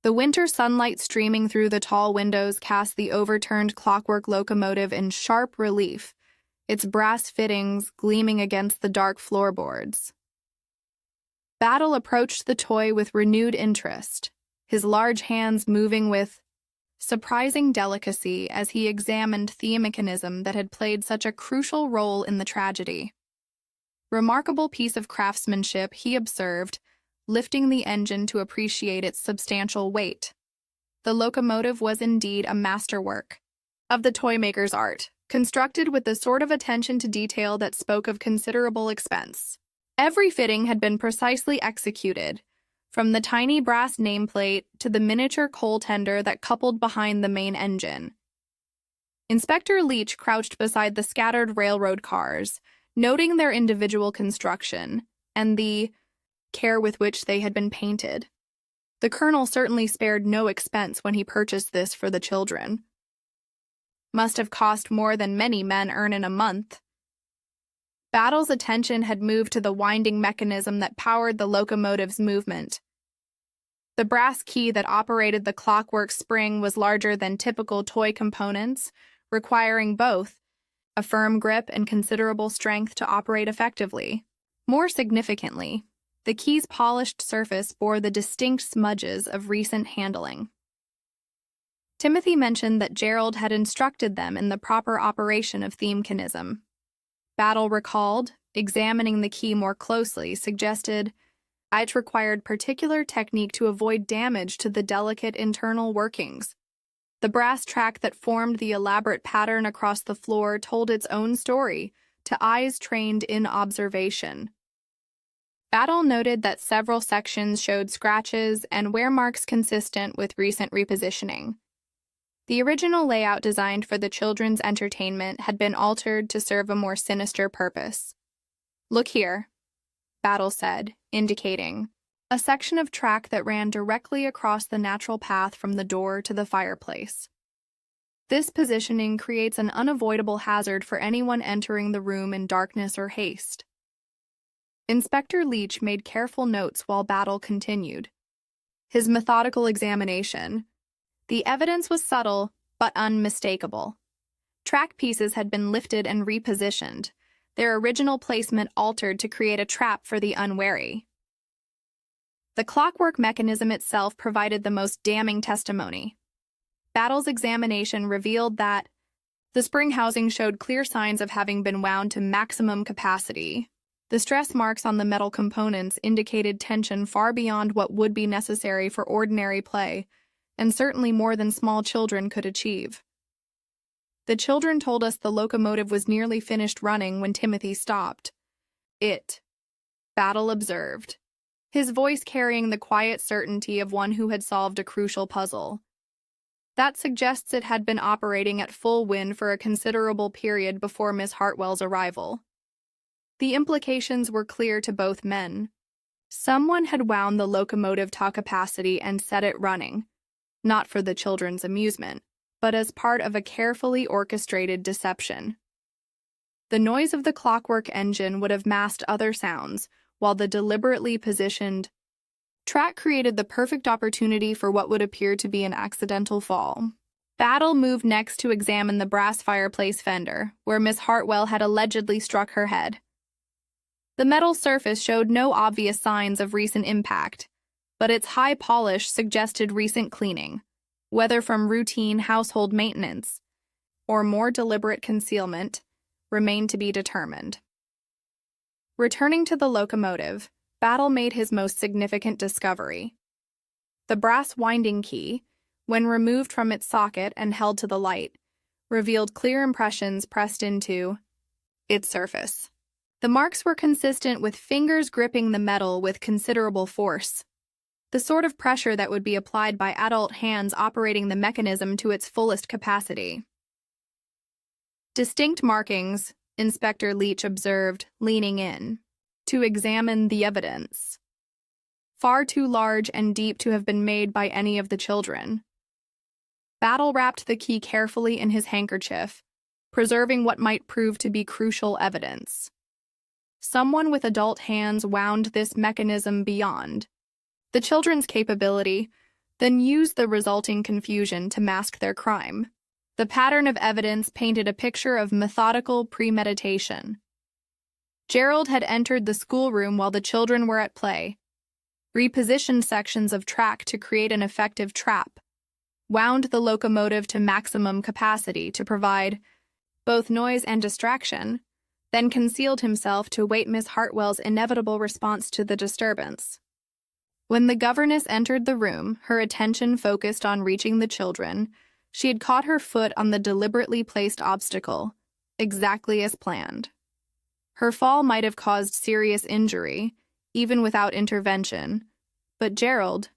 The winter sunlight streaming through the tall windows cast the overturned clockwork locomotive in sharp relief, its brass fittings gleaming against the dark floorboards. Battle approached the toy with renewed interest, his large hands moving with surprising delicacy as he examined the mechanism that had played such a crucial role in the tragedy. Remarkable piece of craftsmanship, he observed, lifting the engine to appreciate its substantial weight. The locomotive was indeed a masterwork of the toymaker's art, constructed with the sort of attention to detail that spoke of considerable expense. Every fitting had been precisely executed, from the tiny brass nameplate to the miniature coal tender that coupled behind the main engine. Inspector Leach crouched beside the scattered railroad cars, noting their individual construction and the care with which they had been painted. The colonel certainly spared no expense when he purchased this for the children. "Must have cost more than many men earn in a month," Battle's attention had moved to the winding mechanism that powered the locomotive's movement. The brass key that operated the clockwork spring was larger than typical toy components, requiring both a firm grip and considerable strength to operate effectively. More significantly, the key's polished surface bore the distinct smudges of recent handling. Timothy mentioned that Gerald had instructed them in the proper operation of the mechanism. Battle recalled, examining the key more closely, suggested it required particular technique to avoid damage to the delicate internal workings. The brass track that formed the elaborate pattern across the floor told its own story to eyes trained in observation. Battle noted that several sections showed scratches and wear marks consistent with recent repositioning. The original layout designed for the children's entertainment had been altered to serve a more sinister purpose. "Look here," Battle said, indicating a section of track that ran directly across the natural path from the door to the fireplace. This positioning creates an unavoidable hazard for anyone entering the room in darkness or haste. Inspector Leach made careful notes while Battle continued his methodical examination. The evidence was subtle, but unmistakable. Track pieces had been lifted and repositioned, their original placement altered to create a trap for the unwary. The clockwork mechanism itself provided the most damning testimony. Battle's examination revealed that the spring housing showed clear signs of having been wound to maximum capacity. The stress marks on the metal components indicated tension far beyond what would be necessary for ordinary play, and certainly more than small children could achieve. The children told us the locomotive was nearly finished running when Timothy stopped. Battle observed, his voice carrying the quiet certainty of one who had solved a crucial puzzle. That suggests it had been operating at full wind for a considerable period before Miss Hartwell's arrival. The implications were clear to both men. Someone had wound the locomotive to capacity and set it running, not for the children's amusement, but as part of a carefully orchestrated deception. The noise of the clockwork engine would have masked other sounds, while the deliberately positioned track created the perfect opportunity for what would appear to be an accidental fall. Battle moved next to examine the brass fireplace fender, where Miss Hartwell had allegedly struck her head. The metal surface showed no obvious signs of recent impact, but its high polish suggested recent cleaning, whether from routine household maintenance or more deliberate concealment, remained to be determined. Returning to the locomotive, Battle made his most significant discovery. The brass winding key, when removed from its socket and held to the light, revealed clear impressions pressed into its surface. The marks were consistent with fingers gripping the metal with considerable force, the sort of pressure that would be applied by adult hands operating the mechanism to its fullest capacity. Distinct markings, Inspector Leach observed, leaning in to examine the evidence. Far too large and deep to have been made by any of the children. Battle wrapped the key carefully in his handkerchief, preserving what might prove to be crucial evidence. Someone with adult hands wound this mechanism beyond the children's capability, then used the resulting confusion to mask their crime. The pattern of evidence painted a picture of methodical premeditation. Gerald had entered the schoolroom while the children were at play, repositioned sections of track to create an effective trap, wound the locomotive to maximum capacity to provide both noise and distraction, then concealed himself to await Miss Hartwell's inevitable response to the disturbance. When the governess entered the room, her attention focused on reaching the children. She had caught her foot on the deliberately placed obstacle, exactly as planned. Her fall might have caused serious injury, even without intervention, but Gerald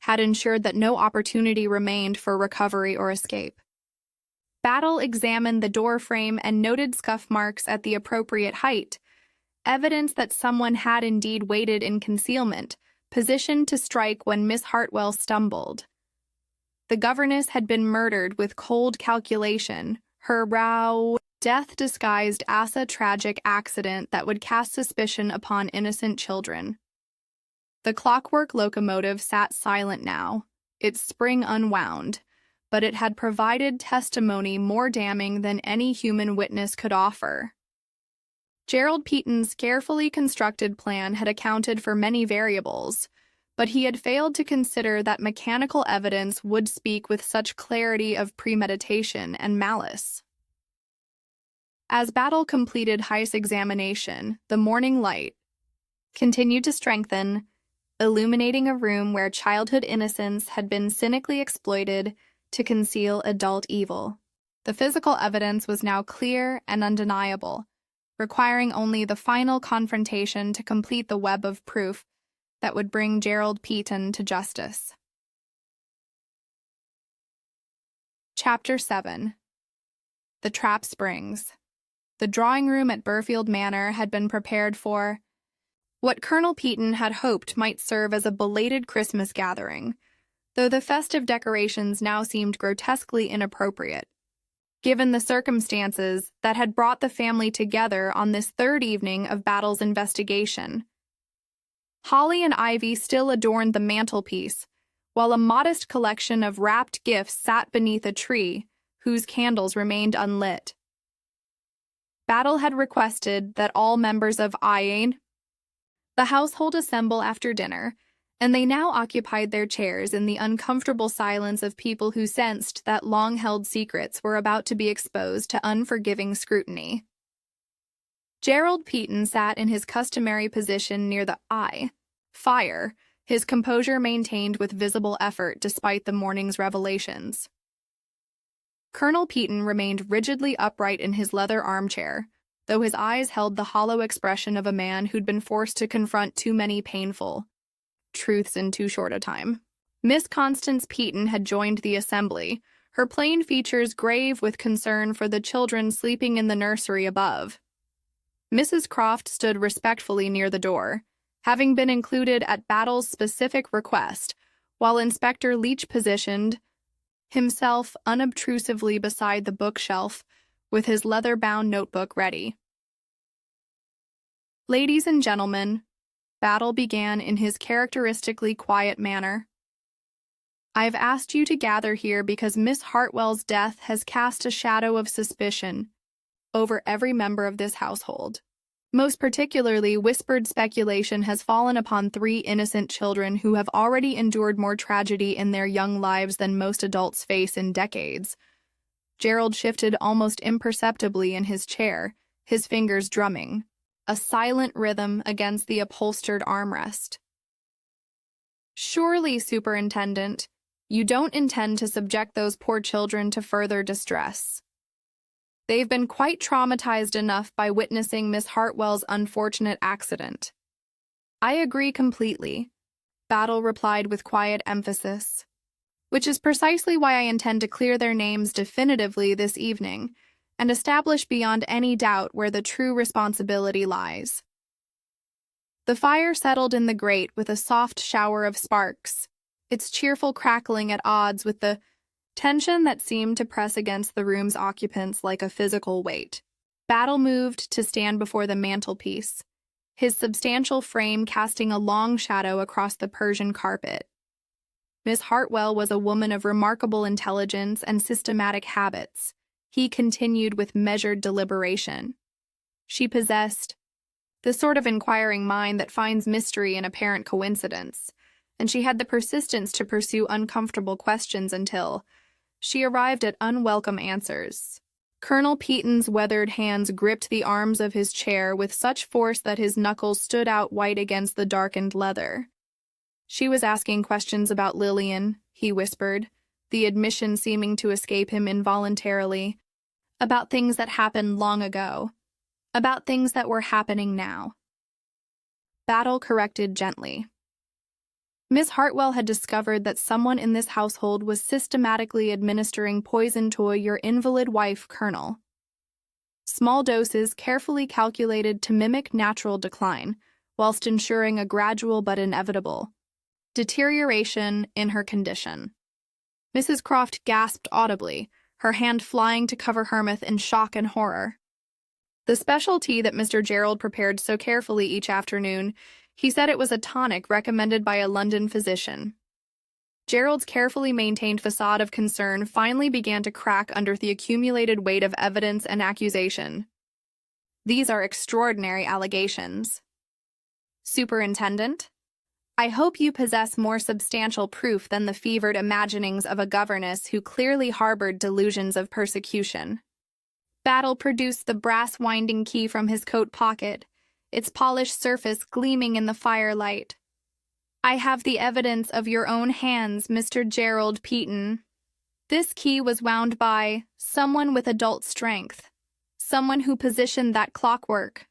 had ensured that no opportunity remained for recovery or escape. Battle examined the door frame and noted scuff marks at the appropriate height, evidence that someone had indeed waited in concealment, positioned to strike when Miss Hartwell stumbled. The governess had been murdered with cold calculation, her brow death disguised as a tragic accident that would cast suspicion upon innocent children. The clockwork locomotive sat silent now, its spring unwound, but it had provided testimony more damning than any human witness could offer. Gerald Peaton's carefully constructed plan had accounted for many variables, but he had failed to consider that mechanical evidence would speak with such clarity of premeditation and malice. As Battle completed Heist's examination, the morning light continued to strengthen, illuminating a room where childhood innocence had been cynically exploited to conceal adult evil. The physical evidence was now clear and undeniable, requiring only the final confrontation to complete the web of proof that would bring Gerald Peaton to justice. Chapter 7. The Trap Springs. The drawing room at Burfield Manor had been prepared for what Colonel Peaton had hoped might serve as a belated Christmas gathering, though the festive decorations now seemed grotesquely inappropriate, given the circumstances that had brought the family together on this third evening of Battle's investigation. Holly and ivy still adorned the mantelpiece, while a modest collection of wrapped gifts sat beneath a tree, whose candles remained unlit. Battle had requested that all members of the household assemble after dinner, and they now occupied their chairs in the uncomfortable silence of people who sensed that long-held secrets were about to be exposed to unforgiving scrutiny. Gerald Peaton sat in his customary position near the fire, his composure maintained with visible effort despite the morning's revelations. Colonel Peaton remained rigidly upright in his leather armchair, though his eyes held the hollow expression of a man who'd been forced to confront too many painful truths in too short a time. Miss Constance Peaton had joined the assembly, her plain features grave with concern for the children sleeping in the nursery above. Mrs. Croft stood respectfully near the door, having been included at Battle's specific request, while Inspector Leach positioned himself unobtrusively beside the bookshelf with his leather-bound notebook ready. "Ladies and gentlemen," Battle began in his characteristically quiet manner, "I've asked you to gather here because Miss Hartwell's death has cast a shadow of suspicion over every member of this household. Most particularly, whispered speculation has fallen upon 3 innocent children who have already endured more tragedy in their young lives than most adults face in decades." Gerald shifted almost imperceptibly in his chair, his fingers drumming, a silent rhythm against the upholstered armrest. "Surely, Superintendent, you don't intend to subject those poor children to further distress. They've been quite traumatized enough by witnessing Miss Hartwell's unfortunate accident." "I agree completely," Battle replied with quiet emphasis, "which is precisely why I intend to clear their names definitively this evening and establish beyond any doubt where the true responsibility lies." The fire settled in the grate with a soft shower of sparks, its cheerful crackling at odds with the tension that seemed to press against the room's occupants like a physical weight. Battle moved to stand before the mantelpiece, his substantial frame casting a long shadow across the Persian carpet. Miss Hartwell was a woman of remarkable intelligence and systematic habits, he continued with measured deliberation. She possessed the sort of inquiring mind that finds mystery in apparent coincidence, and she had the persistence to pursue uncomfortable questions until she arrived at unwelcome answers. Colonel Peaton's weathered hands gripped the arms of his chair with such force that his knuckles stood out white against the darkened leather. "She was asking questions about Lillian," he whispered, the admission seeming to escape him involuntarily, "about things that happened long ago, about things that were happening now." Battle corrected gently. Miss Hartwell had discovered that someone in this household was systematically administering poison to your invalid wife, Colonel. Small doses carefully calculated to mimic natural decline, whilst ensuring a gradual but inevitable deterioration in her condition. Mrs. Croft gasped audibly, her hand flying to cover Hermith in shock and horror. The special tea that Mr. Gerald prepared so carefully each afternoon, he said it was a tonic recommended by a London physician. Gerald's carefully maintained facade of concern finally began to crack under the accumulated weight of evidence and accusation. These are extraordinary allegations. Superintendent, I hope you possess more substantial proof than the fevered imaginings of a governess who clearly harbored delusions of persecution. Battle produced the brass winding key from his coat pocket, its polished surface gleaming in the firelight. I have the evidence of your own hands, Mr. Gerald Peaton. This key was wound by someone with adult strength, someone who positioned that clockwork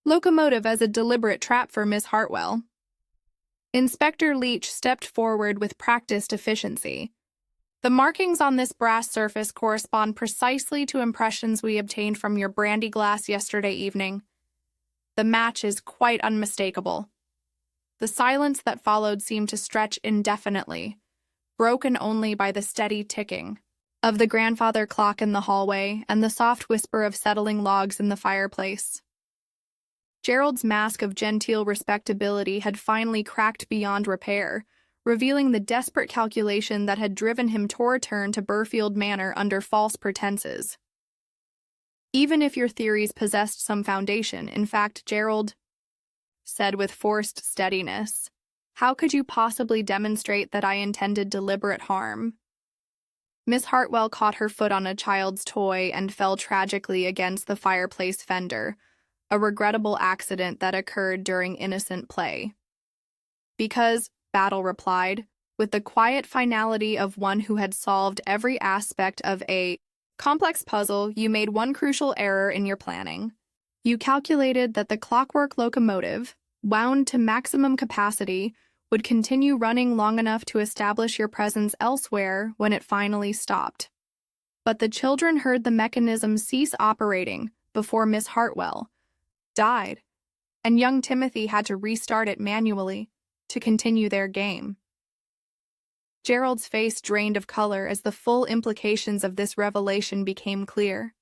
locomotive as a deliberate trap for Miss Hartwell. Inspector Leach stepped forward with practiced efficiency. The markings on this brass surface correspond precisely to impressions we obtained from your brandy glass yesterday evening. The match is quite unmistakable. The silence that followed seemed to stretch indefinitely, broken only by the steady ticking of the grandfather clock in the hallway and the soft whisper of settling logs in the fireplace. Gerald's mask of genteel respectability had finally cracked beyond repair, revealing the desperate calculation that had driven him to return to Burfield Manor under false pretenses. Even if your theories possessed some foundation, in fact, Gerald said with forced steadiness, how could you possibly demonstrate that I intended deliberate harm? Miss Hartwell caught her foot on a child's toy and fell tragically against the fireplace fender, a regrettable accident that occurred during innocent play. Because, Battle replied, with the quiet finality of one who had solved every aspect of a complex puzzle, you made one crucial error in your planning. You calculated that the clockwork locomotive, wound to maximum capacity, would continue running long enough to establish your presence elsewhere when it finally stopped. But the children heard the mechanism cease operating before Miss Hartwell died, and young Timothy had to restart it manually to continue their game. Gerald's face drained of color as the full implications of this revelation became clear.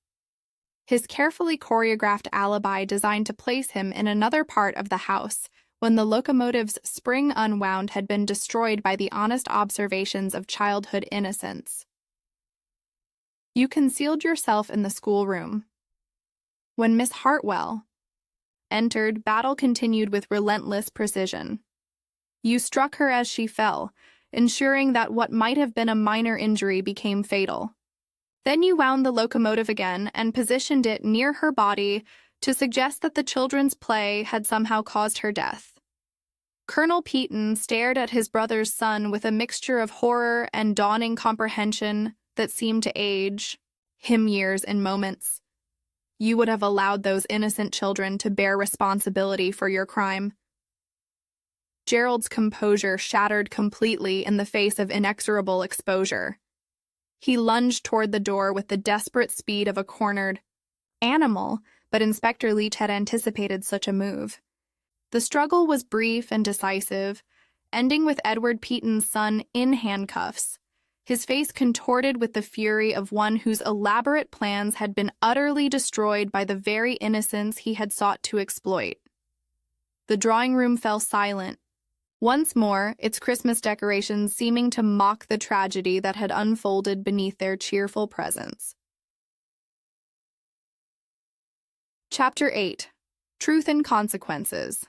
His carefully choreographed alibi designed to place him in another part of the house when the locomotive's spring unwound had been destroyed by the honest observations of childhood innocence. You concealed yourself in the schoolroom. When Miss Hartwell entered, Battle continued with relentless precision. You struck her as she fell, ensuring that what might have been a minor injury became fatal. Then you wound the locomotive again and positioned it near her body to suggest that the children's play had somehow caused her death. Colonel Peaton stared at his brother's son with a mixture of horror and dawning comprehension that seemed to age him years in moments. You would have allowed those innocent children to bear responsibility for your crime. Gerald's composure shattered completely in the face of inexorable exposure. He lunged toward the door with the desperate speed of a cornered animal, but Inspector Leach had anticipated such a move. The struggle was brief and decisive, ending with Edward Peaton's son in handcuffs, his face contorted with the fury of one whose elaborate plans had been utterly destroyed by the very innocence he had sought to exploit. The drawing room fell silent, once more its Christmas decorations seeming to mock the tragedy that had unfolded beneath their cheerful presence. Chapter 8. Truth and Consequences.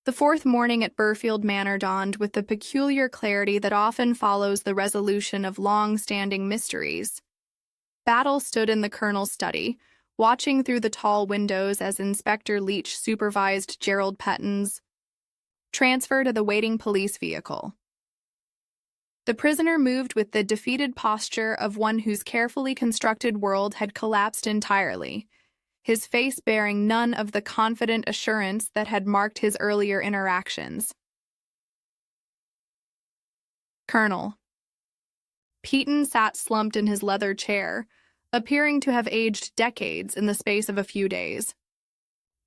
The fourth morning at Burfield Manor dawned with the peculiar clarity that often follows the resolution of long-standing mysteries. Battle stood in the colonel's study, watching through the tall windows as Inspector Leach supervised Gerald Peaton's transfer to the waiting police vehicle. The prisoner moved with the defeated posture of one whose carefully constructed world had collapsed entirely, his face bearing none of the confident assurance that had marked his earlier interactions. Colonel Peaton sat slumped in his leather chair, appearing to have aged decades in the space of a few days.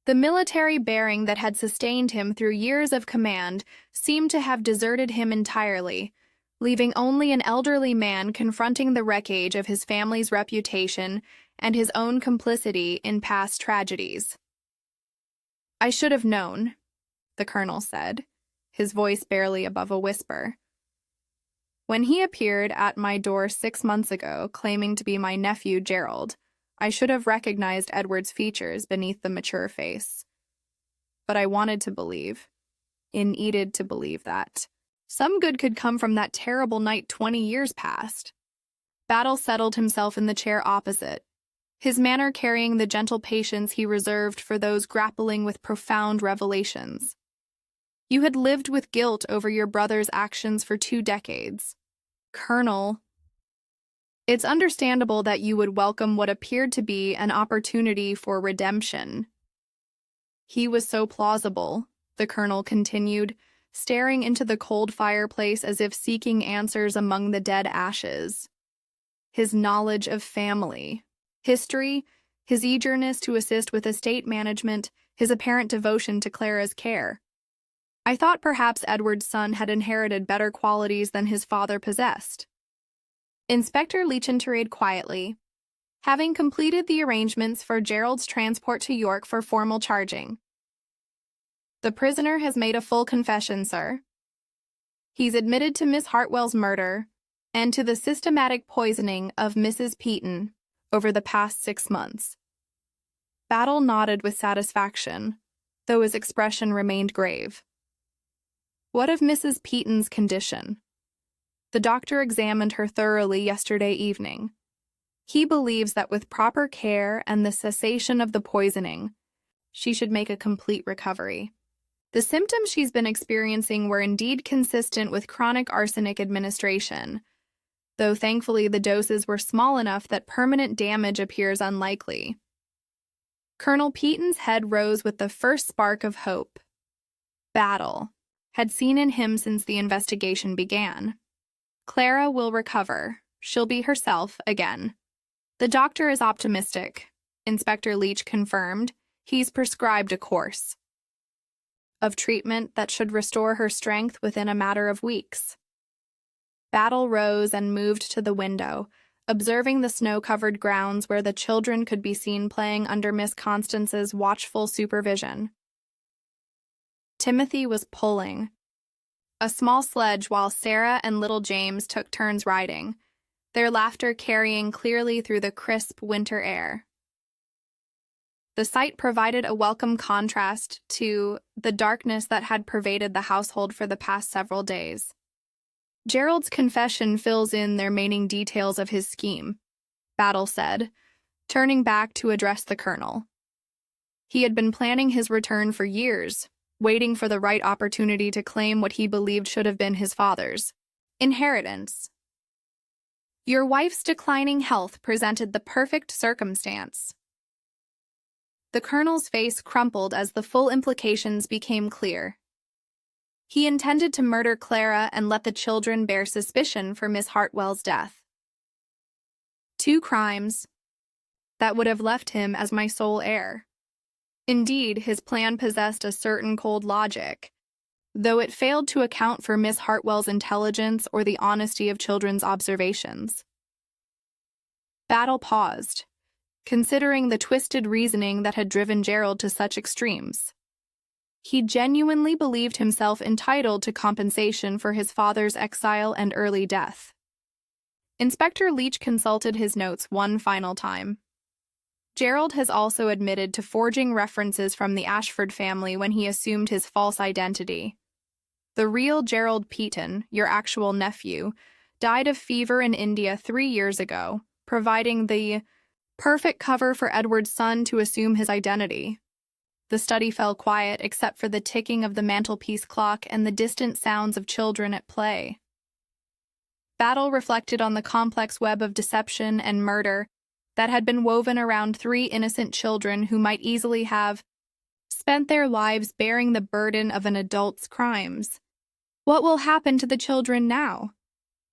The military bearing that had sustained him through years of command seemed to have deserted him entirely, leaving only an elderly man confronting the wreckage of his family's reputation and his own complicity in past tragedies. "I should have known," the colonel said, his voice barely above a whisper. "When he appeared at my door 6 months ago, claiming to be my nephew Gerald, I should have recognized Edward's features beneath the mature face. But I wanted to believe, needed to believe that some good could come from that terrible night 20 years past." Battle settled himself in the chair opposite, his manner carrying the gentle patience he reserved for those grappling with profound revelations. "You had lived with guilt over your brother's actions for 2 decades. Colonel, it's understandable that you would welcome what appeared to be an opportunity for redemption." "He was so plausible," the colonel continued, staring into the cold fireplace as if seeking answers among the dead ashes. "His knowledge of family, history, his eagerness to assist with estate management, his apparent devotion to Clara's care. I thought perhaps Edward's son had inherited better qualities than his father possessed." Inspector Leach interrupted quietly, "Having completed the arrangements for Gerald's transport to York for formal charging. The prisoner has made a full confession, sir. He's admitted to Miss Hartwell's murder and to the systematic poisoning of Mrs. Peaton over the past 6 months." Battle nodded with satisfaction, though his expression remained grave. "What of Mrs. Peaton's condition?" "The doctor examined her thoroughly yesterday evening. He believes that with proper care and the cessation of the poisoning, she should make a complete recovery. The symptoms she's been experiencing were indeed consistent with chronic arsenic administration, though thankfully the doses were small enough that permanent damage appears unlikely." Colonel Peaton's head rose with the first spark of hope. Battle had seen in him since the investigation began. "Clara will recover. She'll be herself again." "The doctor is optimistic," Inspector Leach confirmed. "He's prescribed a course of treatment that should restore her strength within a matter of weeks." Battle rose and moved to the window, observing the snow-covered grounds where the children could be seen playing under Miss Constance's watchful supervision. Timothy was pulling a small sledge while Sarah and little James took turns riding, their laughter carrying clearly through the crisp winter air. The sight provided a welcome contrast to the darkness that had pervaded the household for the past several days. "Gerald's confession fills in the remaining details of his scheme," Battle said, turning back to address the colonel. He had been planning his return for years, waiting for the right opportunity to claim what he believed should have been his father's inheritance. "Your wife's declining health presented the perfect circumstance." The colonel's face crumpled as the full implications became clear. He intended to murder Clara and let the children bear suspicion for Miss Hartwell's death. 2 crimes that would have left him as my sole heir. Indeed, his plan possessed a certain cold logic, though it failed to account for Miss Hartwell's intelligence or the honesty of children's observations. Battle paused, considering the twisted reasoning that had driven Gerald to such extremes. He genuinely believed himself entitled to compensation for his father's exile and early death. Inspector Leach consulted his notes one final time. Gerald has also admitted to forging references from the Ashford family when he assumed his false identity. The real Gerald Peaton, your actual nephew, died of fever in India 3 years ago, providing the perfect cover for Edward's son to assume his identity. The study fell quiet except for the ticking of the mantelpiece clock and the distant sounds of children at play. Battle reflected on the complex web of deception and murder that had been woven around 3 innocent children who might easily have spent their lives bearing the burden of an adult's crimes. "What will happen to the children now?"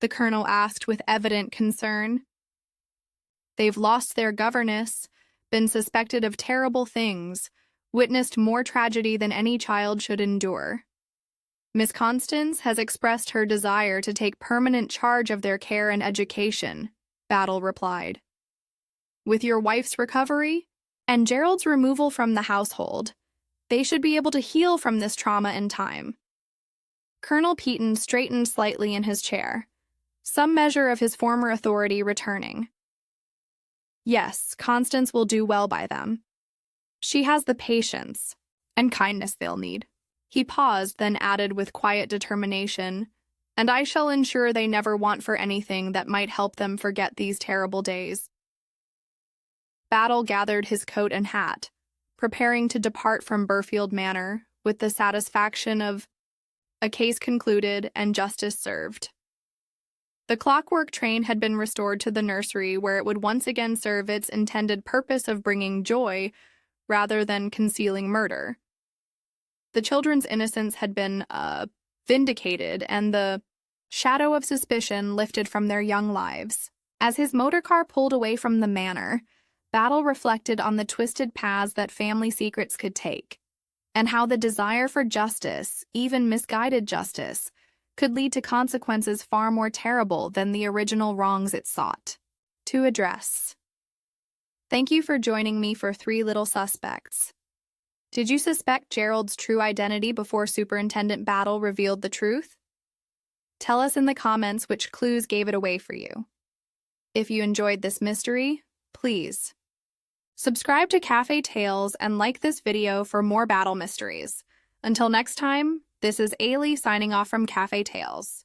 the colonel asked with evident concern. "They've lost their governess, been suspected of terrible things, witnessed more tragedy than any child should endure." Miss Constance has expressed her desire to take permanent charge of their care and education, Battle replied. With your wife's recovery and Gerald's removal from the household, they should be able to heal from this trauma in time. Colonel Peaton straightened slightly in his chair, some measure of his former authority returning. Yes, Constance will do well by them. She has the patience and kindness they'll need. He paused, then added with quiet determination, and I shall ensure they never want for anything that might help them forget these terrible days. Battle gathered his coat and hat, preparing to depart from Burfield Manor with the satisfaction of a case concluded and justice served. The clockwork train had been restored to the nursery, where it would once again serve its intended purpose of bringing joy rather than concealing murder. The children's innocence had been vindicated, and the shadow of suspicion lifted from their young lives. As his motorcar pulled away from the manor, Battle reflected on the twisted paths that family secrets could take, and how the desire for justice, even misguided justice, could lead to consequences far more terrible than the original wrongs it sought to address. Thank you for joining me for Three Little Suspects. Did you suspect Gerald's true identity before Superintendent Battle revealed the truth? Tell us in the comments which clues gave it away for you. If you enjoyed this mystery, please subscribe to Cafe Tales and like this video for more battle mysteries. Until next time, this is Ailey signing off from Cafe Tales.